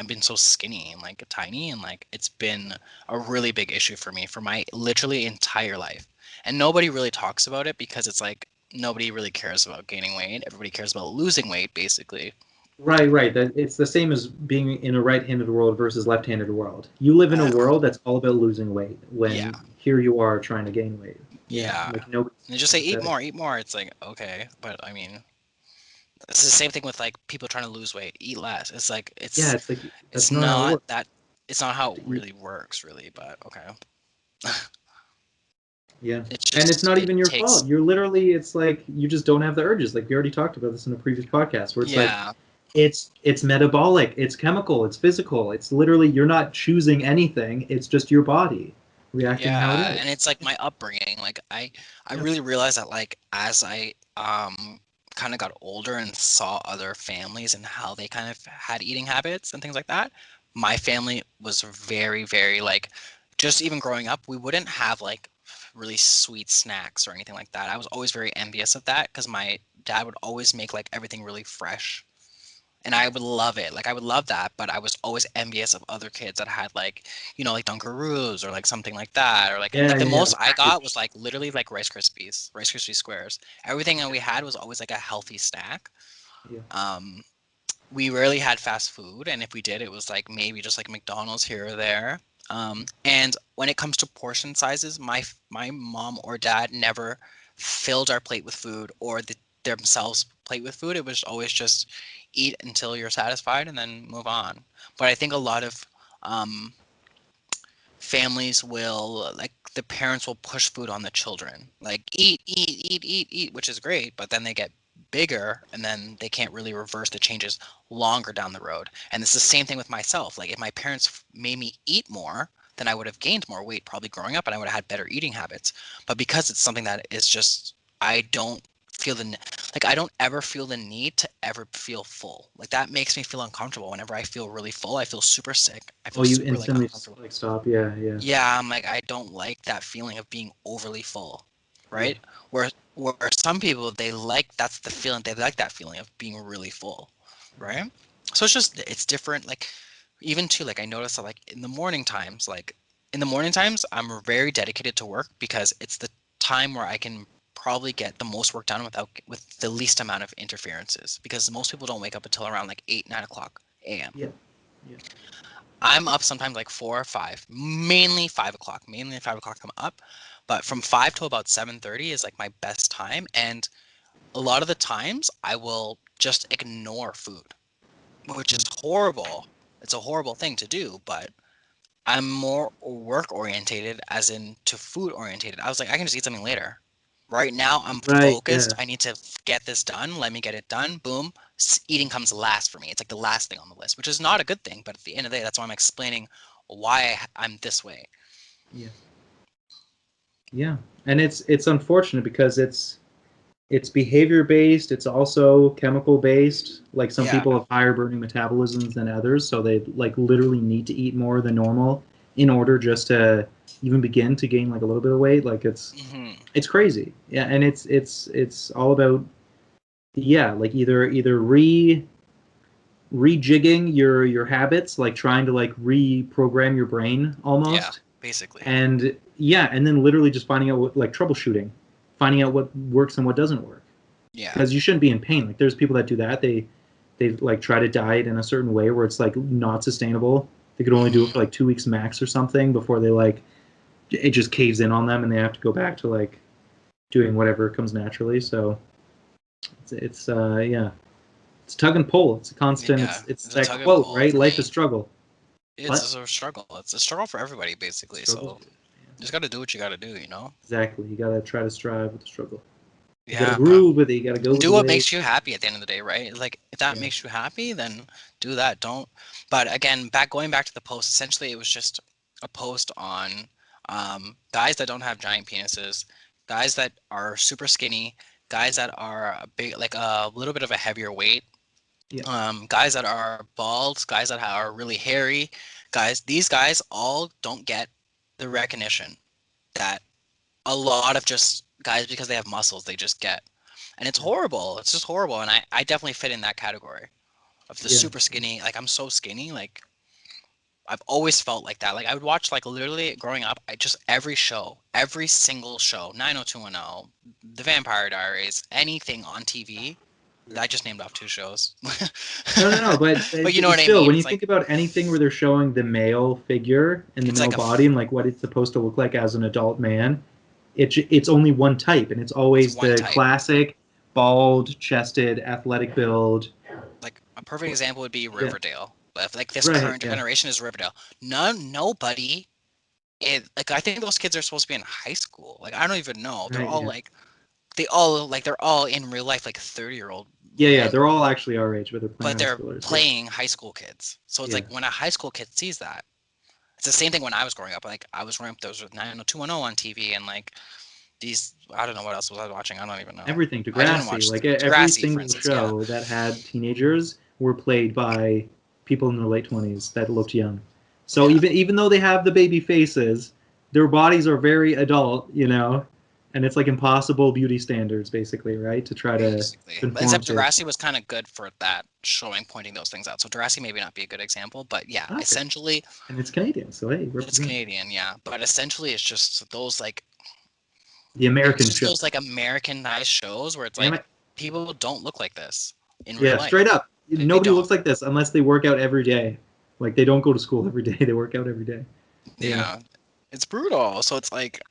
been so skinny and like tiny, and like it's been a really big issue for me for my literally entire life. And nobody really talks about it because it's like nobody really cares about gaining weight. Everybody cares about losing weight, basically. Right, right. That it's the same as being in a right-handed world versus left-handed world. You live in a Exactly. world that's all about losing weight. Yeah, When here you are trying to gain weight. Yeah, yeah. like nobody's And they just say eat sympathetic. more, eat more. It's like okay, but I mean, it's the same thing with like people trying to lose weight, eat less. It's like Yeah, it's it's like it's that's not how it not works. that it's not how it To eat. really works, really. But okay, Yeah. it's And it's just not it even your takes fault. You're literally it's like you just don't have the urges. Like we already talked about this in a previous podcast where it's like yeah, it's metabolic, it's chemical, it's physical. It's literally you're not choosing anything. It's just your body reacting how it yeah, is. and it's like my upbringing. Like I Yeah. really realized that like as I kind of got older and saw other families and how they kind of had eating habits and things like that, my family was very very like just even growing up, we wouldn't have like really sweet snacks or anything like that. I was always very envious of that because my dad would always make like everything really fresh and I would love it. Like I would love that, but I was always envious of other kids that had like, like Dunkaroos or like something like that, or like Yeah, the yeah, yeah. most The I got was package. like literally like Rice Krispie squares. Everything that we had was always like a healthy snack. Yeah. Um, we rarely had fast food, and if we did, it was like maybe just like McDonald's here or there. And when it comes to portion sizes, my mom or dad never filled our plate with food or themselves plate with food. It was always just eat until you're satisfied and then move on. But I think a lot of um, families will like the parents will push food on the children like eat, which is great, but then they get bigger and then they can't really reverse the changes longer down the road. And it's the same thing with myself. Like if my parents made me eat more, then I would have gained more weight probably growing up and I would have had better eating habits. But because it's something that is just I don't feel the like I don't ever feel the need to ever feel full. Like that makes me feel uncomfortable. Whenever I feel really full, I feel super sick. I Oh, feel you super like instantly uncomfortable. like stop. Yeah, yeah, Yeah, I'm like I don't like that feeling of being overly full, yeah. right? Where some people they like that's the feeling they like that feeling of being really full, right? So it's different. Like even too like I notice that like in the morning times I'm very dedicated to work because it's the time where I can probably get the most work done with the least amount of interferences because most people don't wake up until around like 8 9 o'clock a.m. Yeah, yeah. I'm up sometimes like 4 or 5, mainly 5 o'clock. Mainly at 5 o'clock I'm up, but from 5 to about 7:30 is like my best time. And a lot of the times I will just ignore food, which is horrible. It's a horrible thing to do, but I'm more work orientated, as in to food orientated. I was like, I can just eat something later. Right now, I'm Right, focused. yeah. I need to get this done. Let me get it done. Boom. Eating comes last for me. It's like the last thing on the list, which is not a good thing. But at the end of the day, that's why I'm explaining why I'm this way. Yeah. Yeah. And it's unfortunate because it's behavior based, it's also chemical based. Like some Yeah. people have higher burning metabolisms than others, so they like literally need to eat more than normal in order just to even begin to gain like a little bit of weight. Like Hmm. it's crazy. Yeah, and it's all about yeah, like either rejigging your habits, like trying to like reprogram your brain Yeah. almost. Basically. And yeah, and then literally just finding out what like troubleshooting, finding out what works and what doesn't work. Yeah. Because you shouldn't be in pain. Like there's people that do that. They like try to diet in a certain way where it's like not sustainable. They could only do it Hmm. for like 2 weeks max or something before they like it just caves in on them and they have to go back to like doing whatever comes naturally. So it's yeah, it's tug and pull. It's a constant. Yeah. It's It's a that tug and quote, pull right? for Life is me. struggle. It's What? a sort of struggle. It's a struggle for everybody, basically. Struggle. So Just got to do what you got to do, you know? Exactly. You gotta try to strive with the struggle. You gotta Yeah, but groove with it. You gotta go with do the what wave. makes you happy at the end of the day, right? Like, if that Yeah. makes you happy, then do that. Don't. But again, going back to the post, essentially it was just a post on guys that don't have giant penises, guys that are super skinny, guys that are a big, like a little bit of a heavier weight, Yeah. guys that are bald, guys that are really hairy, guys. These guys all don't get the recognition that a lot of just guys because they have muscles they just get, and it's horrible. It's just horrible, and I definitely fit in that category of the Yeah. super skinny. Like, I'm so skinny. Like, I've always felt like that. Like, I would watch, like, literally growing up, I just every show, every single show, 90210, The Vampire Diaries, anything on TV. I just named off two shows. No. But But you know it's what I still, mean? when you It's think like about anything where they're showing the male figure and the it's male like a body and like what it's supposed to look like as an adult man, it's only one type, and it's it's always one the type. classic bald-chested, athletic build. Like, a perfect example would be Yeah. Riverdale. But like, this Right. current Yeah. generation is Riverdale. Nobody. Like, I think those kids are supposed to be in high school. Like, I don't even know. They're Right. all Yeah. like they're all in real life like 30-year-old Yeah. Yeah. men, They're all actually our age, but they're playing but high they're schoolers. Yeah. playing high school kids. So it's Yeah. like when a high school kid sees that, it's the same thing when I was growing up. Like, I was growing up, there was 90210 on TV, and like these, I don't know what else was I watching. I don't even know. Everything, I didn't Degrassi, watch like every Degrassi, for single instance. Yeah, show that had teenagers were played by people in their late 20s that looked young. So yeah. even though they have the baby faces, their bodies are very adult, and it's like impossible beauty standards basically, right? To try to Basically, conform except to. Degrassi was kind of good for that, showing, pointing those things out. So Degrassi maybe not be a good example, but yeah, Okay. essentially And it's Canadian, so hey, it's represent Canadian, yeah. But essentially it's just those like the it's American just those shows. like Americanized shows where it's Damn like it. people don't look like this in real Yeah, straight life. up. They Nobody don't. looks like this unless they work out every day. Like they don't go to school every day, they work out every day. Yeah. Yeah, it's brutal. So it's like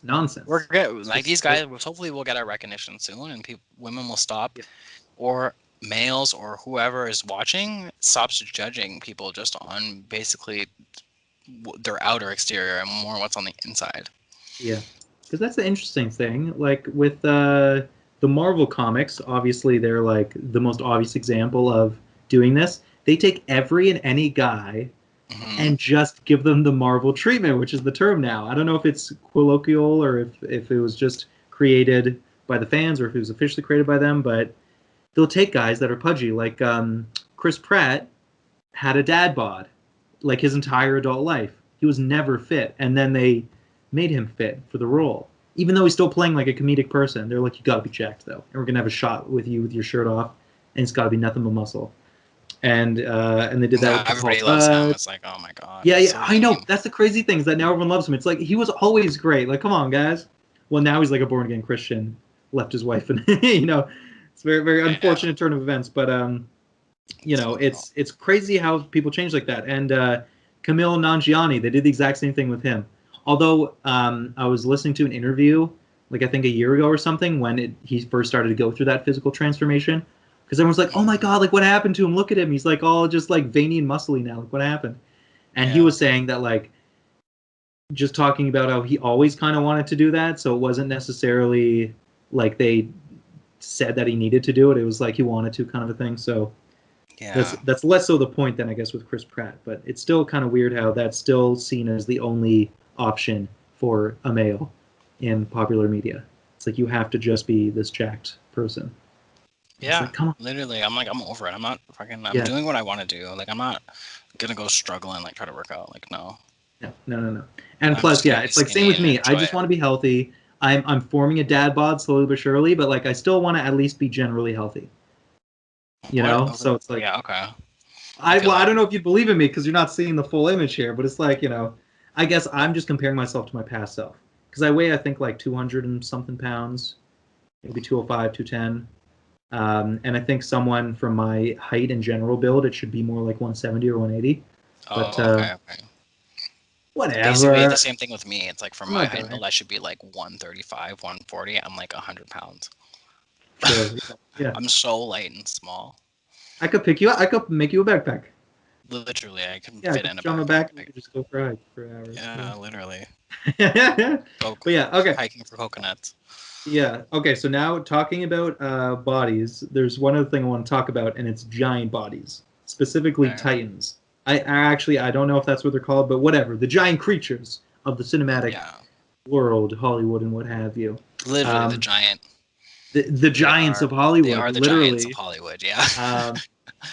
we're Nonsense. good. It's Like, just these so guys, hopefully we'll get our recognition soon, and women will stop, yeah. or males or whoever is watching stops judging people just on basically their outer exterior and more what's on the inside. Yeah, because that's the interesting thing. Like with the Marvel comics, obviously they're like the most obvious example of doing this. They take every and any guy Hmm. and just give them the Marvel treatment, which is the term now. I don't know if it's colloquial or if it was just created by the fans or if it was officially created by them, but they'll take guys that are pudgy. Like Chris Pratt had a dad bod like his entire adult life. He was never fit, and then they made him fit for the role. Even though he's still playing like a comedic person, they're like, you gotta be jacked though, and we're gonna have a shot with you with your shirt off, and it's gotta be nothing but muscle. And they did that Yeah, with Paul everybody loves him. Rudd. It's like, oh my god, Yeah, it's yeah, so I know. lame. That's the crazy thing is that now everyone loves him. It's like he was always great. Like, come on, guys. Well, now he's like a born again Christian, left his wife, and it's a very very Yeah, unfortunate turn of events. But it's brutal. it's crazy how people change like that. And Camille Nanjiani, they did the exact same thing with him. Although I was listening to an interview, like I think a year ago or something, when he first started to go through that physical transformation, because everyone's like, "Oh my Mhm. God, like what happened to him? Look at him. He's like all just like veiny and muscly now. Like what happened?" And he Yeah, was saying that like just talking about how he always kind of wanted to do that, so it wasn't necessarily like they said that he needed to do it. It was like he wanted to kind of a thing. So that's yeah. that's less so the point than I guess with Chris Pratt, but it's still kind of weird how that's still seen as the only option for a male in popular media. It's like you have to just be this jacked person. It's Yeah, like come on, literally. I'm like, I'm over it. I'm not fucking. I'm yeah, doing what I want to do. Like, I'm not gonna go struggle and like try to work out. Like, no. no. And I'm just plus, gonna yeah, be it's like same skinny with and me. I enjoy just it. want to be healthy. I'm forming a dad bod slowly but surely, but like I still want to at least be generally healthy. What? So it's like Yeah. Okay. I feel I that. don't know if you believe in me because you're not seeing the full image here, but it's like I guess I'm just comparing myself to my past self because I weigh I think like 200 and something pounds, maybe 205, 210, and I think someone from my height and general build it should be more like 170 or 180, but Oh, okay. Okay. Basically, the whatever. same thing with me. It's like, for I'm my not height dying. build, I should be like 135, 140. I'm like 100 pounds. Sure. Yeah. I'm so light and small. I could pick you up. I could make you a backpack. Literally, I couldn't Yeah, fit just in a jump on back and backpack. you can just go for a hike for hours. Yeah, literally. Go But yeah, okay. hiking for coconuts. Yeah, okay. So now talking about bodies, there's one other thing I want to talk about, and it's giant bodies, specifically Okay. titans. I don't know if that's what they're called, but whatever. The giant creatures of the cinematic Yeah, world, Hollywood, and what have you. literally the Um, giant. the They giants are. of They Hollywood, are the giants of literally. Hollywood. Yeah, Um,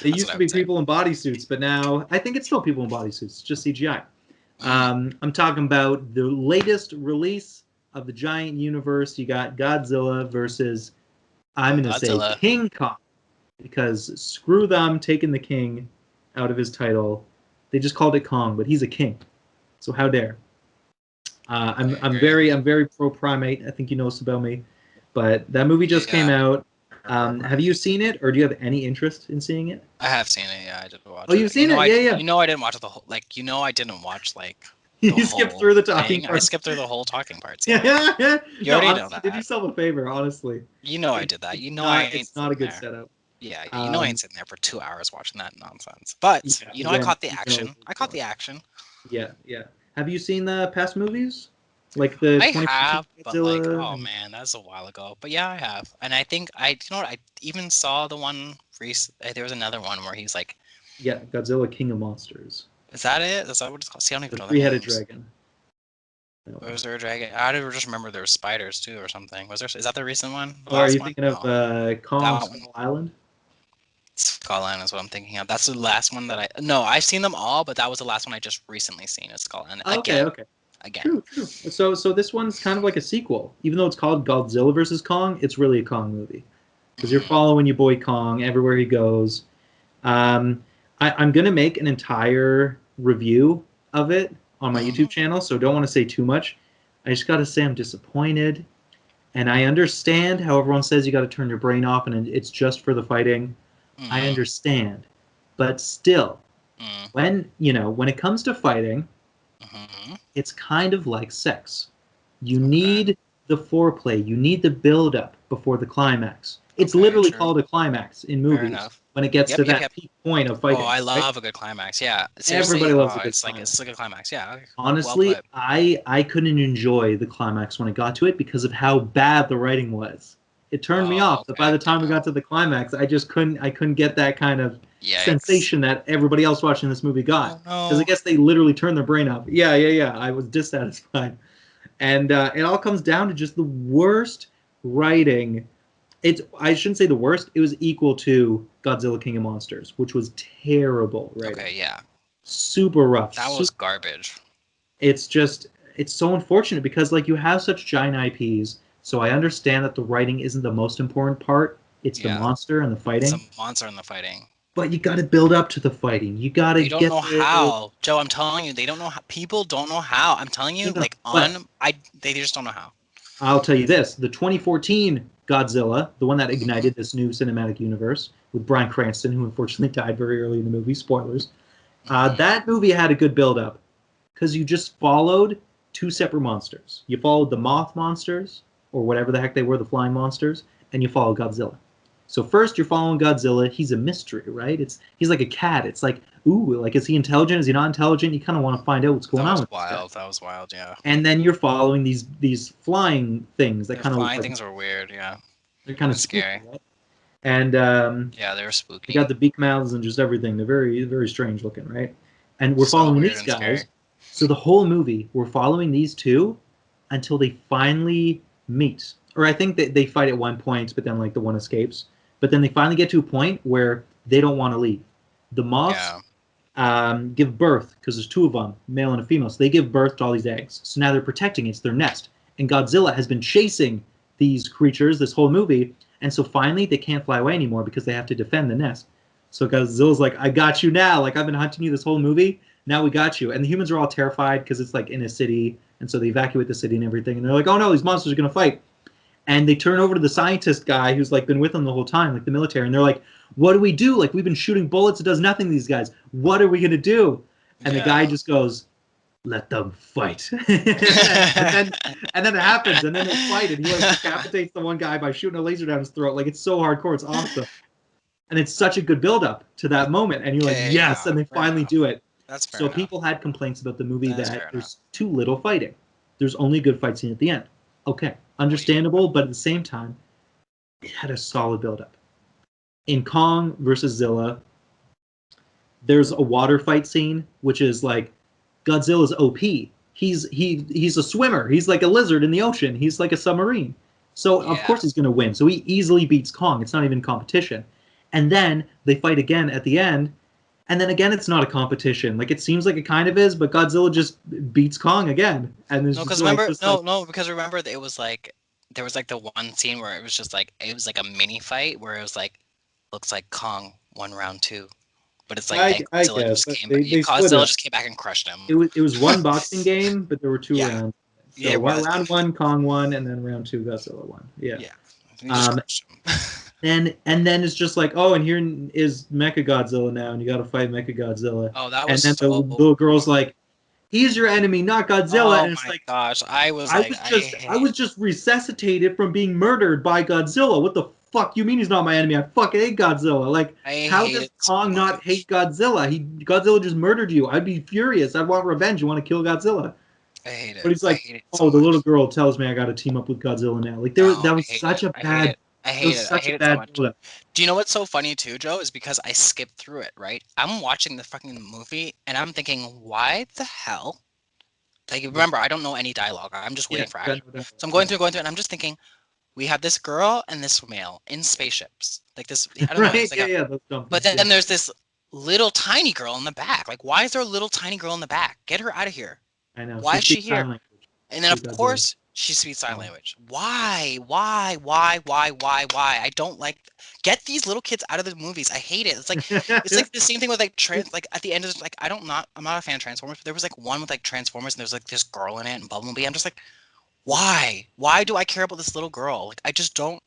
they that's used what to I be would say. people in bodysuits, but now I think it's still people in bodysuits. It's just CGI. Mm, I'm talking about the latest release of the giant universe. You got Godzilla versus, I'm going to say, Godzilla. King Kong, because screw them taking the king out of his title. They just called it Kong, but he's a king. So how dare? I I'm agree. very pro primate. I think you know this about me, but that movie just came Yeah, out. Have you seen it, or do you have any interest in seeing it? I have seen it. Yeah, I did Oh, watch you've it. You seen know, it? I Yeah, yeah. you know I didn't watch the whole. Like, I didn't watch like the You skipped whole through the talking thing. I parts. skipped through the whole talking parts. Yeah, Yeah, yeah. you No, already know honestly, did that. yourself a favor. Honestly, You know I it's did that. You it's know I not ain't it's not a sitting good there. setup. Yeah, yeah. You know I Um, ain't sitting there for 2 hours watching that nonsense. But yeah, I when caught the you know action. I what's caught going. the action. Yeah, yeah. Have you seen the past movies, like the I 2014 have, but like, Godzilla? oh man, that's a while ago. But yeah, I have, and I think you know what? I even saw the one. There was another one where he's like, Yeah, Godzilla King of Monsters, "Is that it? Is that what it's called?" See, I don't the even know the three-headed names. dragon. That Or one. was there a dragon? I just remember there were spiders too, or something. Was there? Is that the recent one? The Or are last you one? thinking of No, Kong that one. Skull Island? Skull is what I'm thinking of. That's the last one that I. No, I've seen them all, but that was the last one I just recently seen. It's Skull Island Okay, again, okay. again. True, true. So this one's kind of like a sequel. Even though it's called Godzilla versus Kong, it's really a Kong movie because you're Mm, following your boy Kong everywhere he goes. Um, I'm gonna make an entire review of it on my mm, YouTube channel, so don't want to say too much. I just gotta say I'm disappointed, and I understand how everyone says you got to turn your brain off and it's just for the fighting. I mm, understand, but still, mm, when it comes to fighting, mm. it's kind of like sex. You Okay. need the foreplay, you need the build up before the climax. It's Okay. literally True. called a climax in Fair movies enough. when it gets Yep. to Yep. that Yep. peak point of Oh, fighting, I right? love a good climax. Yeah. Seriously. Everybody loves Oh, a good it's climax. like a climax. Yeah. Okay. Well Honestly, put. I couldn't enjoy the climax when it got to it because of how bad the writing was. It turned me Oh, off, but by okay. the time we Damn. got to the climax, I couldn't get that kind of Yikes. sensation that everybody else watching this movie got. Oh Because I no. guess they literally turned their brain off. Yeah, yeah, yeah. I was dissatisfied. And it all comes down to just the worst writing. I shouldn't say the worst. It was equal to Godzilla King of Monsters, which was terrible writing. Okay. Yeah. Super rough. That was garbage. It's just it's so unfortunate because like you have such giant IPs, so I understand that the writing isn't the most important part. It's the Yeah. monster and the It's a fighting. monster in the fighting. But you got to build up to the fighting. You got to They don't get know the how, Joe. I'm telling you, they don't know how. People don't know how. I'm telling no, you, no. like But they just don't know how. I'll tell you this: the 2014 Godzilla, the one that Hmm. ignited this new cinematic universe with Bryan Cranston, who unfortunately died very early in the movie. Spoilers. Hmm. That movie had a good build up because you just followed two separate monsters. You followed the moth monsters, or whatever the heck they were, the flying monsters, and you followed Godzilla. So first you're following Godzilla. He's a mystery, right? He's like a cat. It's like, ooh, like is he intelligent? Is he not intelligent? You kind of want to find out what's That going on was with this guy. wild. That was wild. Yeah. And then you're following these flying things that The kind of look flying like things were weird. Yeah. they're kind of And spooky, scary. right? And Yeah, they were they spooky. got the beak mouths and just everything. They're very very strange looking, right? And we're So following weird these and scary. guys. So the whole movie, we're following these two until they finally meet. Or I think that they fight at one point, but then like the one escapes. But then they finally get to a point where they don't want to leave. The moths Yeah. give birth because there's two of them, male and a female. So they give birth to all these eggs. So now they're protecting it. It's their nest. And Godzilla has been chasing these creatures this whole movie. And so finally they can't fly away anymore because they have to defend the nest. So Godzilla's like, I got you now. Like I've been hunting you this whole movie. Now we got you. And the humans are all terrified because it's like in a city. And so they evacuate the city and everything. And they're like, oh no, these monsters are going to fight. And they turn over to the scientist guy who's like been with them the whole time, like the military. And they're like, what do we do? Like we've been shooting bullets. It does nothing to these guys. What are we going to do? And the guy Yeah. just goes, let them fight. and then and then it happens. And then they fight. And he like decapitates the one guy by shooting a laser down his throat. Like it's so hardcore. It's awesome. And it's such a good build up to that moment, and you're like, Okay, yes, yeah, and they fair finally enough. do it. That's fair So enough. people had complaints about the movie That's that fair there's too little fighting. There's only a good fight scene at the end. Okay, understandable, but at the same time, it had a solid build up. In Kong versus Zilla, there's a water fight scene, which is like Godzilla's OP. He's a swimmer. He's like a lizard in the ocean. He's like a submarine. So of Yeah. course he's gonna win. So he easily beats Kong. It's not even competition. And then they fight again at the end, and then again it's not a competition. Like it seems like it kind of is, but Godzilla just beats Kong again. And there's No, just because like remember, just like because remember that it was like there was like the one scene where it was like a mini fight where it was like looks like Kong won round two, but it's like I guess they split it Godzilla up. just came back and crushed him. It was one boxing game, but there were two Yeah, rounds. yeah, So it was. round one Kong won, and then round two Godzilla won. Yeah. Yeah, he just Um, crushed him. then it's just like, oh, and here is Mecha Godzilla now, and you got to fight Mecha Godzilla. Oh, that And was then the so. little girl's like, he's your enemy, not Godzilla. Oh And it's my like, gosh, I was I like, was just resuscitated from being murdered by Godzilla. What the fuck you mean he's not my enemy? I fucking hate Godzilla. Like, I how hate does it so Kong not much. hate Godzilla? Godzilla just murdered you. I'd be furious. I'd want revenge. You want to kill Godzilla? I hate it. But he's I like, hate it so oh, the much. little girl tells me I got to team up with Godzilla now. Like No, that I was hate such it. a I hate bad. it. I It hate was it. I such a hate it so bad much. build-up. Do you know what's so funny too, Joe? Is because I skipped through it, right? I'm watching the fucking movie and I'm thinking, why the hell? Like, remember, I don't know any dialogue. I'm just Yeah, waiting for got action. no doubt. So I'm going through, and I'm just thinking, we have this girl and this male in spaceships. Like this, I don't know. Right? It's like Yeah, those dumb but things. then Yeah, there's this little tiny girl in the back. Like, why is there a little tiny girl in the back? Get her out of here. I know. Why She is she speaks here? sign language And then to of Godzilla. course she speaks sign Oh. language. Why? I don't like. Get these little kids out of the movies. I hate it. It's like the same thing with like like at the end of like I'm not a fan of Transformers, but there was like one with like Transformers and there's like this girl in it and Bumblebee. I'm just like, why? Why do I care about this little girl? Like I just don't.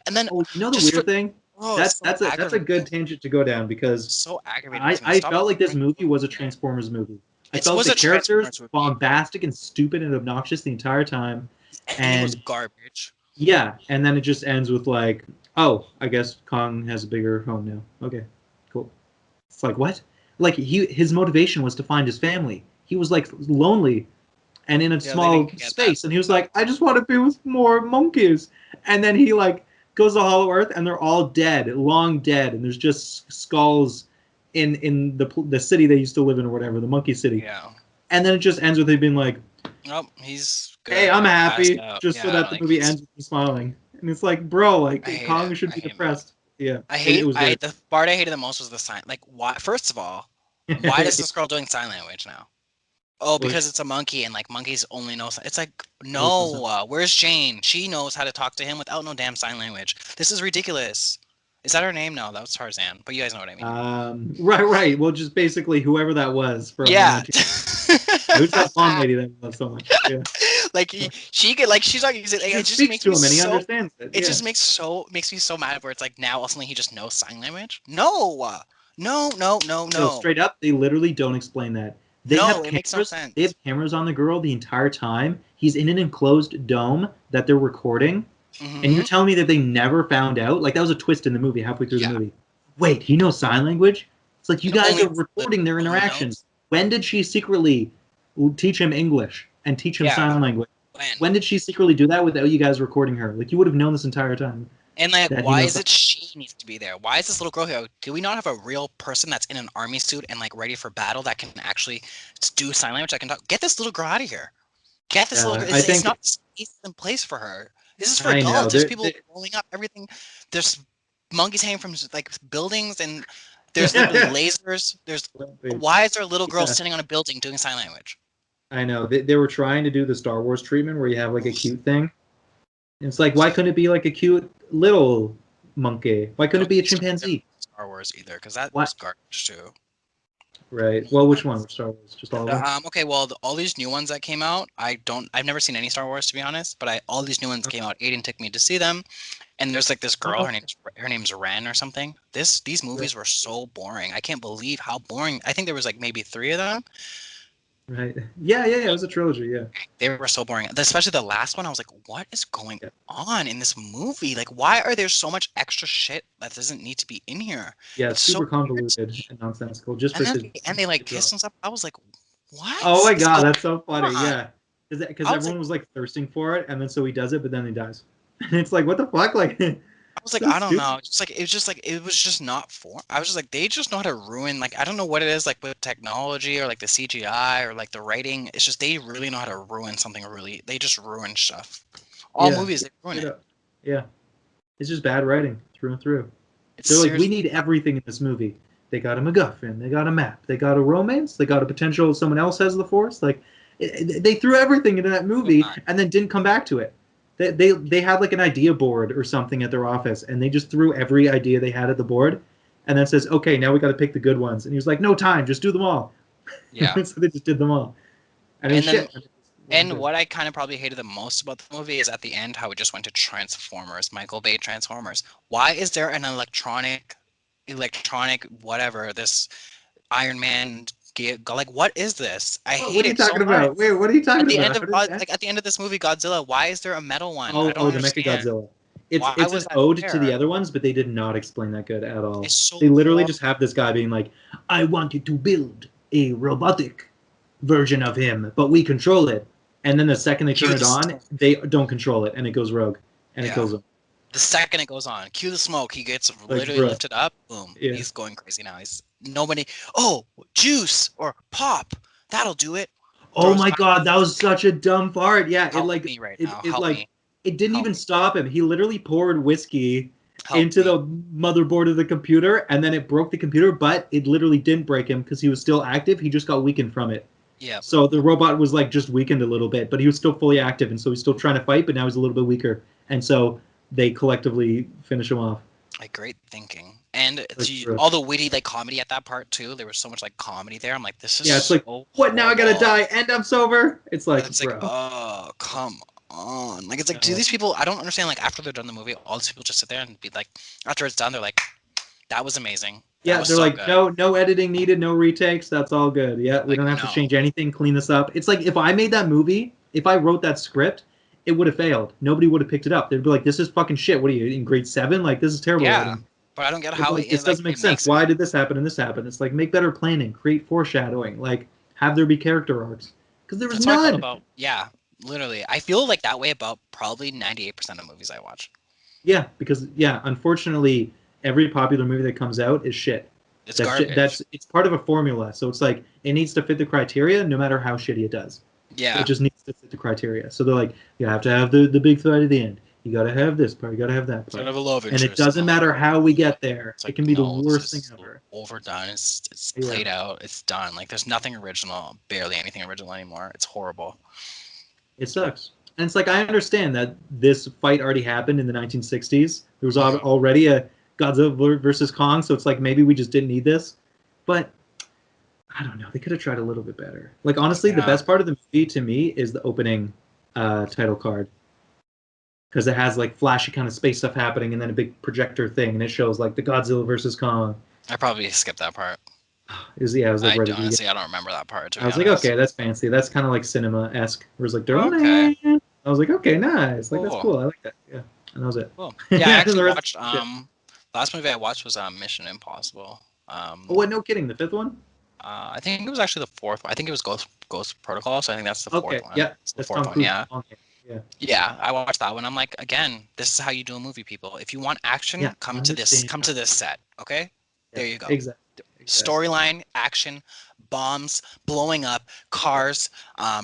And then Oh, you know the just for weird thing? it's so That's a good aggravating. tangent to go down because So aggravating to me. I Stop felt like this bringing movie was a here. Transformers movie. I It felt was the a characters Transformers movie, bombastic and stupid and obnoxious the entire time, and it was and garbage. yeah, and then it just ends with like, oh, I guess Kong has a bigger home now. Okay, cool. It's like what? Like his motivation was to find his family. He was like lonely and in a Yeah, they small didn't get that. space, and he was like, I just want to be with more monkeys. And then he like goes to Hollow Earth, and they're all dead, long dead, and there's just skulls in the city they used to live in or whatever, the monkey city. Yeah. And then it just ends with him being like, Nope, he's good. hey, I'm Passed happy, out. just so Yeah, that the like movie he's. ends with him smiling. And it's like, bro, I like hate it. Kong should I be hate it. depressed. Yeah, it was I weird. hate the part I hated the most was the sign. Like, why? First of all, why is this girl doing sign language now? Oh, Well, because it's a monkey and like monkeys only know. It's like knows no. Where's Jane? She knows how to talk to him without no damn sign language. This is ridiculous. Is that her name? No, that was Tarzan. But you guys know what I mean. right. Well, just basically whoever that was from the Yeah. 19... Who's that blonde lady that we love so much? Yeah. Like she could like she's not using She it just just speaks makes to me him and he so understands it. it Yeah. just makes me so mad where it's like now ultimately he just knows sign language. No. No, no, no, No, no. straight up, they literally don't explain that. They No, have it makes no cameras. sense. They have cameras on the girl the entire time. He's in an enclosed dome that they're recording, and you're Mhm. telling me that they never found out? Like that was a twist in the movie, halfway through the Yeah. movie. Wait, he knows sign language? It's like you And guys only are recording their only interactions. knows. When did she secretly teach him English and teach him Yeah. sign language? When? When did she secretly do that without you guys recording her? Like you would have known this entire time And like that he why knows. is it she needs to be there? Why is this little girl here? Do we not have a real person that's in an army suit and like ready for battle that can actually do sign language that can talk? Get this little girl out of here. Get this little girl. I It's think not space in place for her. This is for I know. adults. There's people blowing up everything. There's monkeys hanging from like buildings, and there's literally lasers. There's why is there a little girl Yeah. sitting on a building doing sign language? I know. They were trying to do the Star Wars treatment where you have like a cute thing. And it's like, why couldn't it be like a cute little monkey? Why couldn't it be a chimpanzee? Star Wars either, because that What? was garbage too. Right. Well, which one? Star Wars? Just all of them? Okay, well, all these new ones that came out, I've never seen any Star Wars to be honest, but all these new ones came out. Aiden took me to see them, and there's like this girl, her name's Ren or something. These movies were so boring. I can't believe how boring. I think there was like maybe 3 of them. Right. Yeah, yeah, yeah. It was a trilogy. Yeah. They were so boring. Especially the last one. I was like, what is going Yeah. on in this movie? Like, why are there so much extra shit that doesn't need to be in here? Yeah, It's it's so super weird to convoluted me. and nonsensical. Just And for then it at the end, they like to kiss drop. and stuff. I was like, Oh what my is god, going that's so funny. on? Yeah, because I was like, everyone was like thirsting for it, and then so he does it, but then he dies. And it's like, what the fuck? Like, I was like, so I don't stupid. know. Just like it was just like it was just not for. I was just like, they just know how to ruin. Like I don't know what it is like with technology or like the CGI or like the writing. It's just they really know how to ruin something. Really, they just ruin stuff. All Yeah, movies they ruin straight it. up. Yeah, it's just bad writing through and through. It's They're like, we seriously. need everything in this movie. They got a MacGuffin, they got a map, they got a romance, they got a potential someone else has the Force. Like, they threw everything into that movie and then didn't come back to it. They had like an idea board or something at their office, and they just threw every idea they had at the board, and then says, okay, now we got to pick the good ones. And he was like, no time, just do them all. Yeah. So they just did them all, and it was And then shit. It wasn't and good. what I kind of probably hated the most about the movie is at the end how it just went to Transformers, Michael Bay Transformers. Why is there an electronic whatever this Iron Man like what is this? I What hate are you it so talking much. about? Wait, what are you At talking the end about? of How did that? Like at the end of this movie Godzilla, why is there a metal one? I Oh, don't oh, the understand. Mechagodzilla. Why It's was an that ode to the there? other ones, but they did not explain that good at all. It's so They literally just horrible. have this guy being like, "I wanted to build a robotic version of him, but we control it." And then the second they turn Cue it the on, smoke. they don't control it, and it goes rogue, and it Yeah. kills him. The second it goes on, cue the smoke. He gets Like, literally bruh, lifted up. Boom. yeah. He's going crazy now. He's nobody. Oh, juice or pop. That'll do it. Oh Throws my back. god, that was such a dumb fart. Yeah, it Help like me right it now. it Help like me. it didn't Help even me. stop him. He literally poured whiskey Help into me. the motherboard of the computer, and then it broke the computer, but it literally didn't break him because he was still active. He just got weakened from it. Yep. So the robot was like just weakened a little bit, but he was still fully active, and so he's still trying to fight, but now he's a little bit weaker. And so they collectively finish him off. Like great thinking. And Like, all the witty like comedy at that part too. There was so much like comedy there. I'm like, this is yeah, it's like, so what now? I gotta horrible. die, and I'm sober. It's like, It's like, bro. oh, come on. Like, it's like, do No. these people, I don't understand, like, after they're done the movie, all these people just sit there and be like, after it's done, they're like, that was amazing. That Yeah, was they're so like, good. no editing needed, no retakes. That's all good. Yeah, we Like, don't have to no. change anything. Clean this up. It's like if I made that movie, if I wrote that script, it would have failed. Nobody would have picked it up. They'd be like, "This is fucking shit. What are you in grade 7? Like, this is terrible Yeah. writing." But I don't get They'd be how like, "This like, doesn't make it sense. makes it. Why did this happen and this happen?" It's like make better planning, create foreshadowing, like have there be character arcs because there was That's how I felt none. about, yeah, literally. I feel like that way about probably 98% of movies I watch. Yeah, because yeah, unfortunately, every popular movie that comes out is shit. It's That's shit. garbage. That's it's part of a formula. So it's like it needs to fit the criteria, no matter how shitty it does. It Yeah. just needs to fit the criteria. So they're like, you have to have the big fight at the end. You got to have this part. You got to have that Instead part. of a love And it interest. doesn't matter how we get there. It's It like, can be the no, this worst thing is ever. overdone. It's Yeah. played out. It's done. Like, there's nothing original, barely anything original anymore. It's horrible. It sucks. And it's like I understand that this fight already happened in the 1960s. There was Mhm. already a Godzilla versus Kong, so it's like maybe we just didn't need this. But I don't know. They could have tried a little bit better. Like honestly, the Yeah. best part of the movie to me is the opening title card because it has like flashy kind of space stuff happening and then a big projector thing and it shows like the Godzilla versus Kong. I probably skipped that part. It was like right at the beginning. I don't remember that part, to I be was like, honest. okay, that's fancy. That's kind of like cinema esque. Where it's like, Okay. I was like, okay, nice. Like that's Cool. cool. I like that. Yeah, and that was it. Cool. Yeah, I actually The rest- watched last movie I watched was Mission Impossible. Oh, what? No kidding. The fifth one? I think it was actually the fourth one. I think it was Ghost Protocol, so I think that's the fourth Okay. one. Yeah, It's the that's fourth Tom one, Cruise. yeah. Yeah. Yeah, I watched that one. I'm like, again, this is how you do a movie, people. If you want action, Yeah, come I to this understand. set, okay? There you go. Exactly. Storyline, action, bombs, blowing up, cars,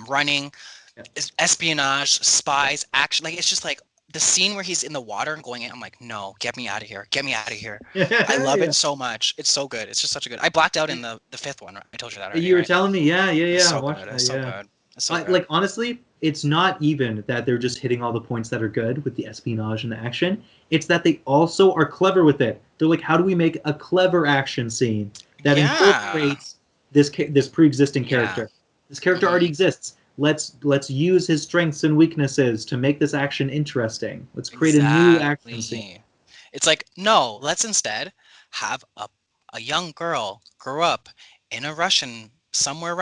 running, Yeah. espionage, spies, action. Like it's just like the scene where he's in the water and going in. I'm like, no, get me out of here, get me out of here. I love Yeah. it so much. It's so good. It's just such a good. I blacked out in the fifth one. I told you that already, You were right? telling me, yeah, It's I so watched good. that, It's so yeah. good. It's so good. Like honestly, it's not even that they're just hitting all the points that are good with the espionage and the action. It's that they also are clever with it. They're like, how do we make a clever action scene that Yeah. incorporates this pre-existing Yeah. character? This character Mhm. already exists. Let's use his strengths and weaknesses to make this action interesting. Let's create a new action scene. Exactly. It's like, no, let's instead have a young girl grow up in a Russian somewhere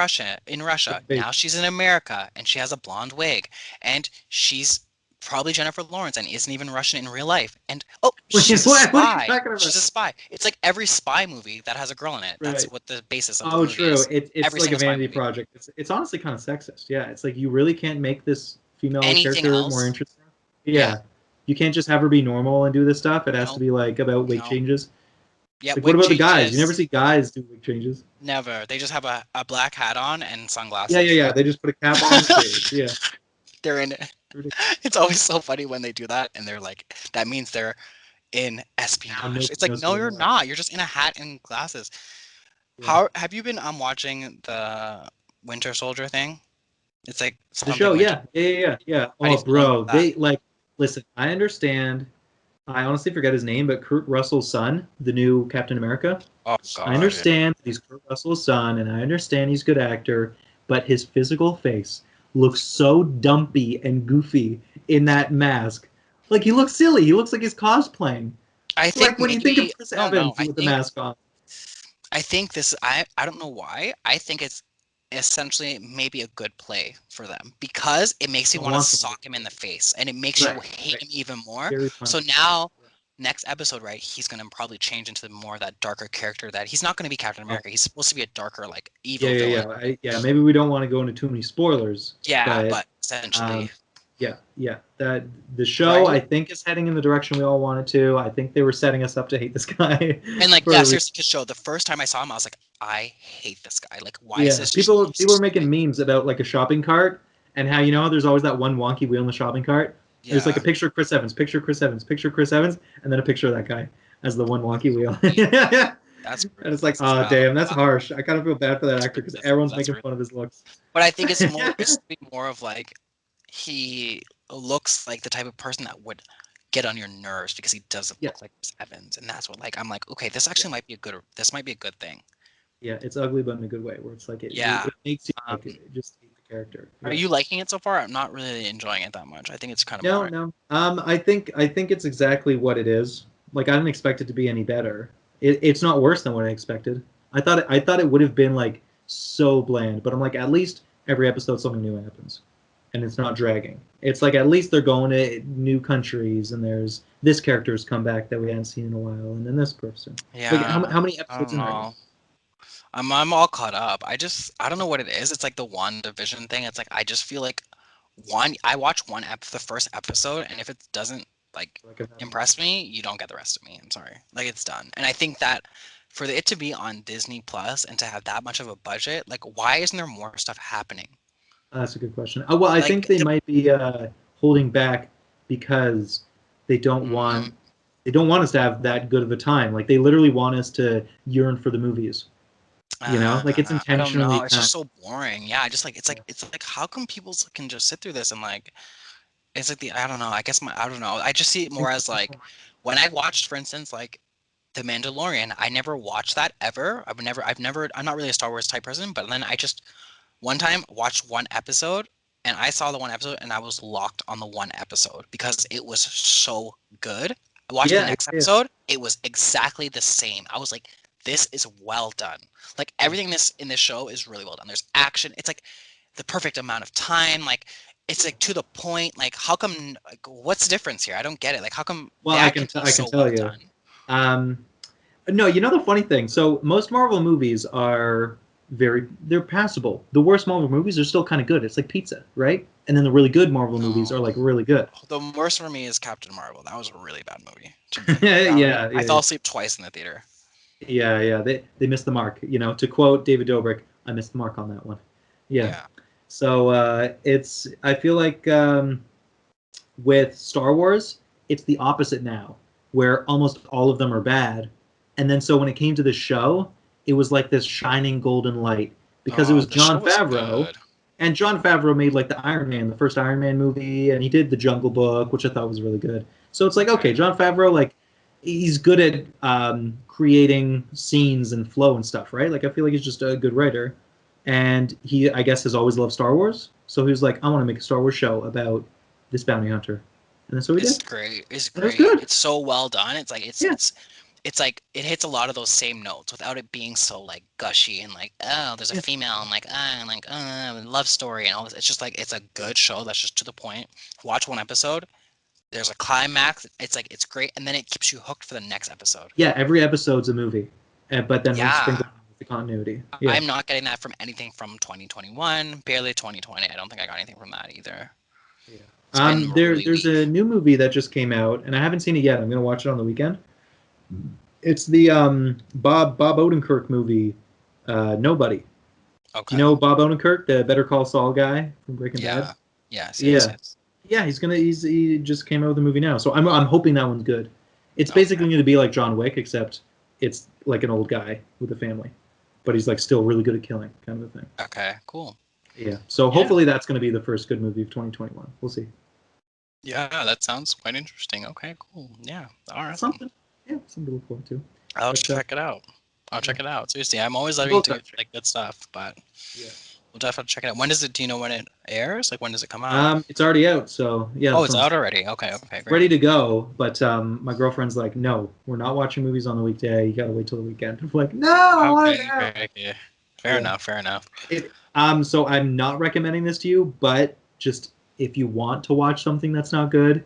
in Russia. Now she's in America and she has a blonde wig and she's probably Jennifer Lawrence and isn't even Russian in real life. And oh, she's a What are you spy. talking about? She's a spy. It's like every spy movie that has a girl in it. That's Right. what the basis of the Oh, movie true. is. It's Every like a single spy vanity movie. project. It's honestly kind of sexist. Yeah, it's like you really can't make this female Anything character more else? interesting. Yeah. Yeah, you can't just have her be normal and do this stuff. It has to No. be like about weight No. changes. Yeah, Like, what wig about the guys? You never changes. see guys do wig changes. Never. They just have a black hat on and Yeah, yeah, sunglasses. yeah. They just put a cap on and shave. Yeah. They're in it. It's always so funny when they do that and they're like, that means they're in Now espionage. It's nobody like, knows no, who you're they are. not. You're just in a hat and glasses. Yeah. How have you been watching the Winter Soldier thing? It's like The something show, Winter. yeah, yeah, yeah, yeah, yeah. How do you Oh, feel about bro, that? they like. Listen, I understand. I honestly forget his name, but Kurt Russell's son, the new Captain America. Oh I God, yeah. understand that he's Kurt Russell's son, and I understand he's a good actor, but his physical face looks so dumpy and goofy in that mask. Like he looks silly. He looks like he's cosplaying. I think Like when you think of maybe Chris I don't know. Evans with the mask on. I think this I don't know why. I think it's essentially maybe a good play for them because it makes you I want to want them sock him in the face and it makes you right, hate right. him even more. Very funny. So now next episode, right, he's gonna probably change into more of that darker character that he's not gonna be Captain Oh, America. He's supposed to be a darker, like yeah, evil yeah, villain. yeah. Yeah, maybe we don't want to go into too many spoilers, Yeah, but but essentially, yeah, yeah. That the show right? I think is heading in the direction we all wanted to. I think they were setting us up to hate this guy And like, for yeah, a reason. seriously, because show the first time I saw him, I was like, I hate this guy. Like, why is Yeah, this people are stupid? making memes about like a shopping cart and how there's always that one wonky wheel in the shopping cart. There's like a Yeah, picture of Chris Evans, picture of Chris Evans, picture of Chris Evans, and then a picture of that guy as the one wonky wheel. that's And it's like, as oh well. damn, that's harsh. I kind of feel bad for that actor because everyone's That's making really. fun of his looks. But I think it's more. It's more of like he looks like the type of person that would get on your nerves because he doesn't Yeah, look like Chris Evans, and that's what like I'm like, okay, this yeah, actually might be a good. This might be a good thing. yeah. It's ugly, but in a good way, where it's like Yeah. it makes you Um, like just hate the character. are Yeah. you liking it so far? I'm not really enjoying it that much. I think it's kind of No, boring. no. I think it's exactly what it is. Like I didn't expect it to be any better. It's not worse than what I expected. I thought it would have been like so bland, but I'm like at least every episode something new happens, and it's not dragging. It's like at least they're going to new countries, and there's this character's come back that we hadn't seen in a while, and then this person. Like Yeah, how many I episodes don't in are you? know. I'm all caught up. I don't know what it is. It's like the one division thing. It's like I just feel like I watch the first episode, and if it doesn't like Like I've had enough. impress me, you don't get the rest of me. I'm sorry. Like it's done. And I think that for it to be on Disney Plus and to have that much of a budget, like why isn't there more stuff happening? That's a good question. Well, I think Like they might be holding back because they don't mm, want they don't want us to have that good of a time. Like they literally want us to yearn for the movies. Like it's I don't intentionally know. It's kind just so boring. Yeah, I just like of, it's like how come people can just sit through this and like it's like the I don't know. I don't know. I just see it more as like when I watched, for instance, like The Mandalorian. I never watched that ever. I'm not really a Star Wars type person, but then I just one time watched one episode and I saw the one episode and I was locked on the one episode because it was so good. I watched the yeah, next yeah, episode, it was exactly the same. I was like, this is well done. Like yeah. everything this in this show is really well done. There's action. It's like the perfect amount of time. Like it's like to the point. Like how come like what's the difference here? I don't get it. Like how come Well, that can be I can so tell well you. done? Um, no, the funny thing. So most Marvel movies are they're passable. The worst Marvel movies are still kind of good. It's like pizza, right? And then the really good Marvel movies are No. like really good. The worst for me is Captain Marvel. That was a really bad movie. Yeah, I yeah, fell asleep twice in the theater. yeah, yeah. They missed the mark. To quote David Dobrik, I missed the mark on that one. Yeah. Yeah. So I feel like with Star Wars, it's the opposite now, where almost all of them are bad. And then so when it came to the show, it was like this shining golden light because it was The show Jon was Favreau, good. and Jon Favreau made like the Iron Man, the first Iron Man movie, and he did the Jungle Book, which I thought was really good. So it's like, okay, Okay. Jon Favreau, like he's good at creating scenes and flow and stuff, right? Like I feel like he's just a good writer, and he, I guess, has always loved Star Wars. So he was like, I want to make a Star Wars show about this bounty hunter, and that's what we It's did. great. It's And it was great. good. It's so well done. It's like Yeah, it's like it hits a lot of those same notes without it being so like gushy and like, oh, there's a Yeah. female and like love story and all this. It's just like it's a good show that's just to the point. Watch one episode. There's a climax. It's like it's great, and then it keeps you hooked for the next episode. Yeah, every episode's a movie, but then we Yeah, sprinkle with the continuity. Yeah. I'm not getting that from anything from 2021, barely 2020. I don't think I got anything from that either. Yeah. It's been really There's a weak. new movie that just came out, and I haven't seen it yet. I'm gonna watch it on the weekend. It's the Bob Odenkirk movie, Nobody. Do you Okay. know Bob Odenkirk, the Better Call Saul guy from Breaking Bad? Yeah. Yes. Yes. Yeah, Yes. yeah. He just came out with a movie now, so I'm hoping that one's good. It's Okay. basically going to be like John Wick, except it's like an old guy with a family, but he's like still really good at killing, kind of a thing. Okay. Cool. Yeah. So Yeah. hopefully that's going to be the first good movie of 2021. We'll see. Yeah. That sounds quite interesting. Okay. Cool. Yeah. All right. Something. Yeah, something to look forward to. I'll But check it out. I'll yeah, check it out. Seriously, I'm always we loving both to got get to check. like good stuff, but Yeah. we'll definitely check it out. When does it? Do you know when it airs? Like when does it come out? It's already out, so yeah, Oh, that's it's what I'm out saying. already. Okay. Okay. It's Great. ready to go, but my girlfriend's like, no, we're not watching movies on the weekday. You gotta wait till the weekend. I'm like, no, I want it Okay. now. Okay. Okay. Fair Yeah. enough. Fair enough. So I'm not recommending this to you, but just if you want to watch something that's not good,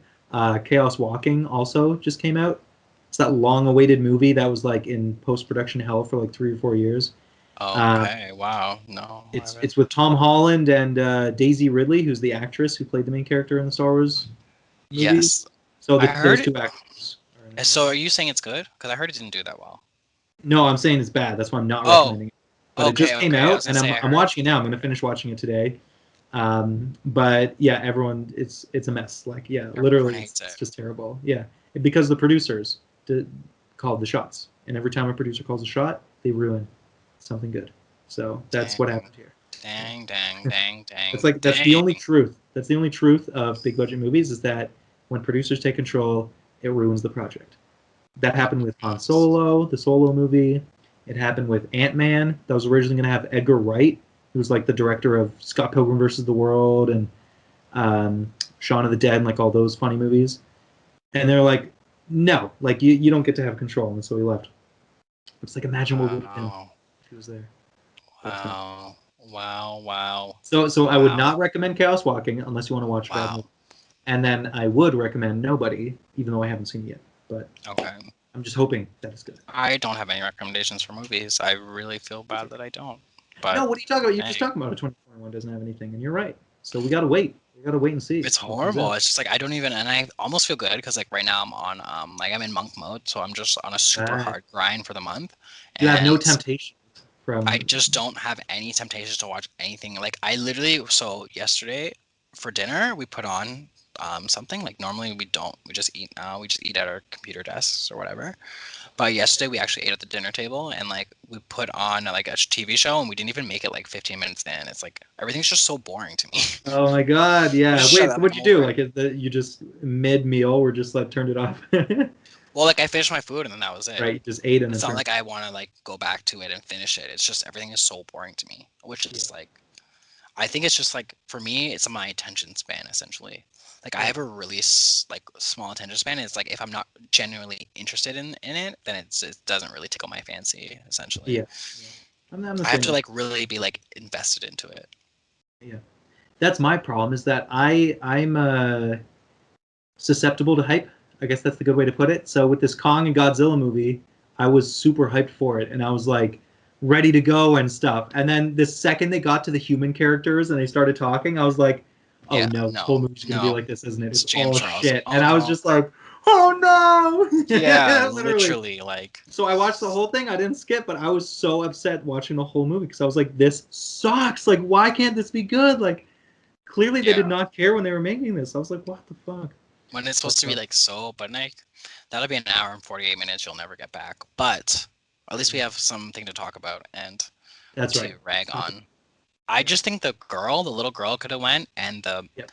Chaos Walking also just came out. It's that long-awaited movie that was like in post-production hell for like 3 or 4 years. Uh, Okay. Wow. No, I haven't. it's with Tom Holland and Daisy Ridley, who's the actress who played the main character in the Star Wars movies. Yes, So I those heard it. two actors are in the So movie. are you saying it's good? Because I heard it didn't do that well. No, I'm saying it's bad. That's why I'm not Oh. recommending it. But it Okay. just came Okay. I out, was gonna and say I I'm heard. watching it now. I'm going to finish watching it today. But yeah, everyone, it's a mess. Like yeah, Everyone literally, hates it's it. just terrible. Yeah, because the producers called the shots, and every time a producer calls a shot, they ruin something good. So that's what Dang. happened here. Dang. Dang. Yeah. Dang. That's Dang. like that's the Dang. only truth. That's the only truth of big budget movies is that when producers take control, it ruins the project. That Oh, happened with Han goodness. Solo, the Solo movie. It happened with Ant-Man. That was originally going to have Edgar Wright, who was like the director of Scott Pilgrim versus the World and Shaun of the Dead and like all those funny movies. And they're like, no, like you don't get to have control. And so he left. It's like imagine what would have been Wow. if he was there. But Wow. Wow. Wow. so I would Wow. not recommend Chaos Walking unless you want to watch a bad Wow. movie. And then I would recommend Nobody, even though I haven't seen it yet. But Okay. I'm just hoping that it's good. I don't have any recommendations for movies. I really feel bad that I don't. No, But what are you talking about? You're just hey, talking about a 2021 doesn't have anything, and you're right. So we gotta wait. We gotta wait and see it's what comes horrible. out. It's just like I don't even, and I almost feel good because like right now I'm on like I'm in monk mode, so I'm just on a super Uh, hard grind for the month, you have no and temptation I from. just don't have any temptations to watch anything. Like I literally, so yesterday for dinner we put on something like normally we don't. We just eat at our computer desks or whatever. But yesterday we actually ate at the dinner table and like we put on like a TV show and we didn't even make it like 15 minutes in. It's like everything's just so boring to me. Oh my god, yeah. Just shut Wait, so up, what'd I'm you do? over it. Like, you just mid meal, or just like turned it off? Well, like I finished my food and then that was it. Right, you just ate and then It's not turned. like I want to like go back to it and finish it. It's just everything is so boring to me, which Yeah, is like I think it's just like for me, it's my attention span essentially. Like I yeah, have a really like small attention span. It's like if I'm not genuinely interested in it, then it doesn't really tickle my fancy essentially. yeah. Yeah. I'm the I have same to way. like really be like invested into it. Yeah, that's my problem. Is that I'm susceptible to hype. I guess that's the good way to put it. So with this Kong and Godzilla movie, I was super hyped for it, and I was like ready to go and stuff. And then the second they got to the human characters and they started talking, I was like, oh Yeah, no, this whole no, movie's gonna be no. like this, isn't it? It's It's James all Charles. shit. And Oh I was no. just like, oh Yeah, no, literally. literally like So I watched the whole thing. I didn't skip, but I was so upset watching the whole movie because I was like, this sucks. Like, why can't this be good? Like, clearly they did yeah. not care when they were making this. I was like, what the fuck? When it's But supposed to be like so, but like that'll be an hour and 48 minutes you'll never get back. But at least we yeah, have something to talk about and that's right. to rag Something. on. I Yeah. just think the little girl could have went and Yep.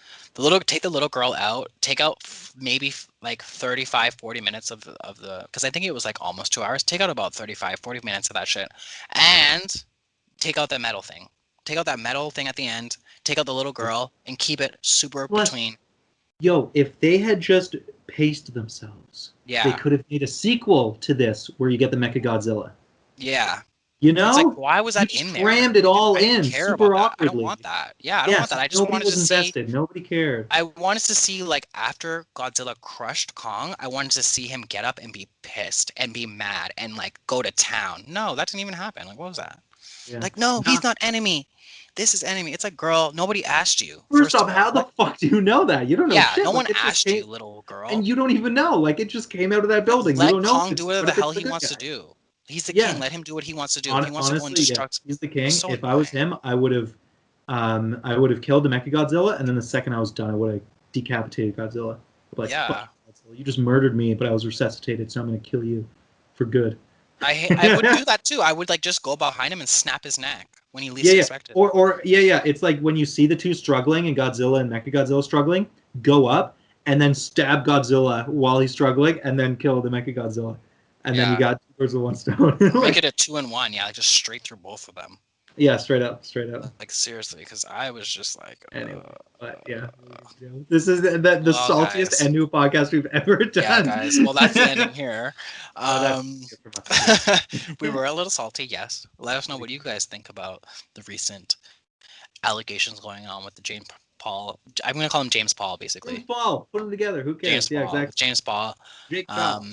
take the little girl out, take out maybe like 35, 40 minutes of the because I think it was like almost 2 hours. Take out about 35, 40 minutes of that shit, and take out that metal thing. Take out that metal thing at the end. Take out the little girl and keep it super Well, that's between. Yo, if they had just paced themselves, they Yeah, could have made a sequel to this where you get the Mechagodzilla. yeah. You But it's like, know? why was You that in just there? crammed it all I didn't in care about super that. I don't awkwardly. want that. Yeah, I don't want Yes, that. I just nobody wanted to was see. invested. Nobody cared. I wanted to see like after Godzilla crushed Kong, I wanted to see him get up and be pissed and be mad and like go to town. No, that didn't even happen. Like, what was that? Yeah. Like, no, Nah, he's not enemy. This is enemy. It's like, girl, nobody asked you, first first off, of all. how the fuck do you know that? You don't know Yeah, shit. no Like one it just asked came, you, little and girl. you don't even know. Like it just came out of that building. You Let don't know Kong if do it's whatever what the if it's hell the he good wants to guy. do. He's the king. Yeah. Let him do what he wants to do. If he wants to go and Honestly, yeah, destruct, he's the king. so If I was annoying. him, I would have killed the Mechagodzilla, and then the second I was done, I would have decapitated Godzilla. Like, fuck Yeah, you, Godzilla. You just murdered me, but I was resuscitated, so I'm gonna kill you for good. I would do that too. I would like just go behind him and snap his neck when he Yeah, least yeah. expected. Or yeah, yeah. It's like when you see the two struggling and Godzilla and Mechagodzilla struggling, go up and then stab Godzilla while he's struggling, and then kill the Mechagodzilla, and then you Yeah, got two birds with one stone. or make Like, it a 2-in-1. Yeah, like just straight through both of them. yeah, straight up, straight up. Like seriously, because I was just like, Anyway, but yeah, this is the well, saltiest guys. and new podcast we've ever Yeah, done. guys. Well, that's the ending here. Oh, that's Um, good from us. we were a little salty, yes. Let us know what you guys think about the recent allegations going on with the James Paul. I'm gonna call him James Paul, James basically. Paul, put them together. Who James cares? Yeah, Paul. exactly. With James Paul. Jake Um, Paul.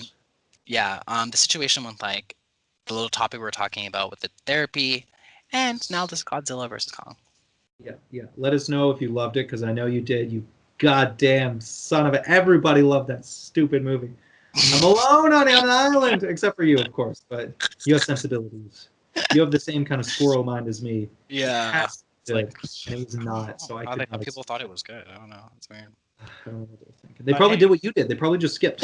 yeah. The situation with like the little topic we were talking about with the therapy, and now this Godzilla versus Kong. Yeah, yeah. Let us know if you loved it, because I know you did. You goddamn son of a. Everybody loved that stupid movie. I'm alone on an island, except for you, of course. But you have sensibilities. You have the same kind of squirrel mind as me. It Yeah. has to It's be like good, and it was not. So I how could how not. people thought it was good. I don't know. It's weird. I don't know what they were thinking. They But probably hey. did what you did. They probably just skipped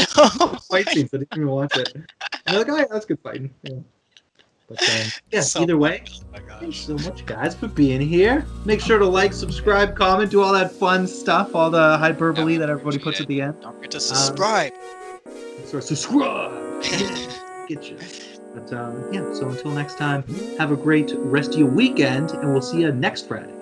fight scenes. They didn't even watch it. And they're like, oh yeah, that's good fighting. Yeah. But yeah, So either way, funny. Oh my thanks gosh. so much, guys, for being here. Make sure to like, subscribe, comment, do all that fun stuff, all the hyperbole Yeah, that everybody appreciate puts it. at the end. Don't forget to Um, subscribe. so subscribe. Get you. But yeah, so until next time, have a great rest of your weekend, and we'll see you next Friday.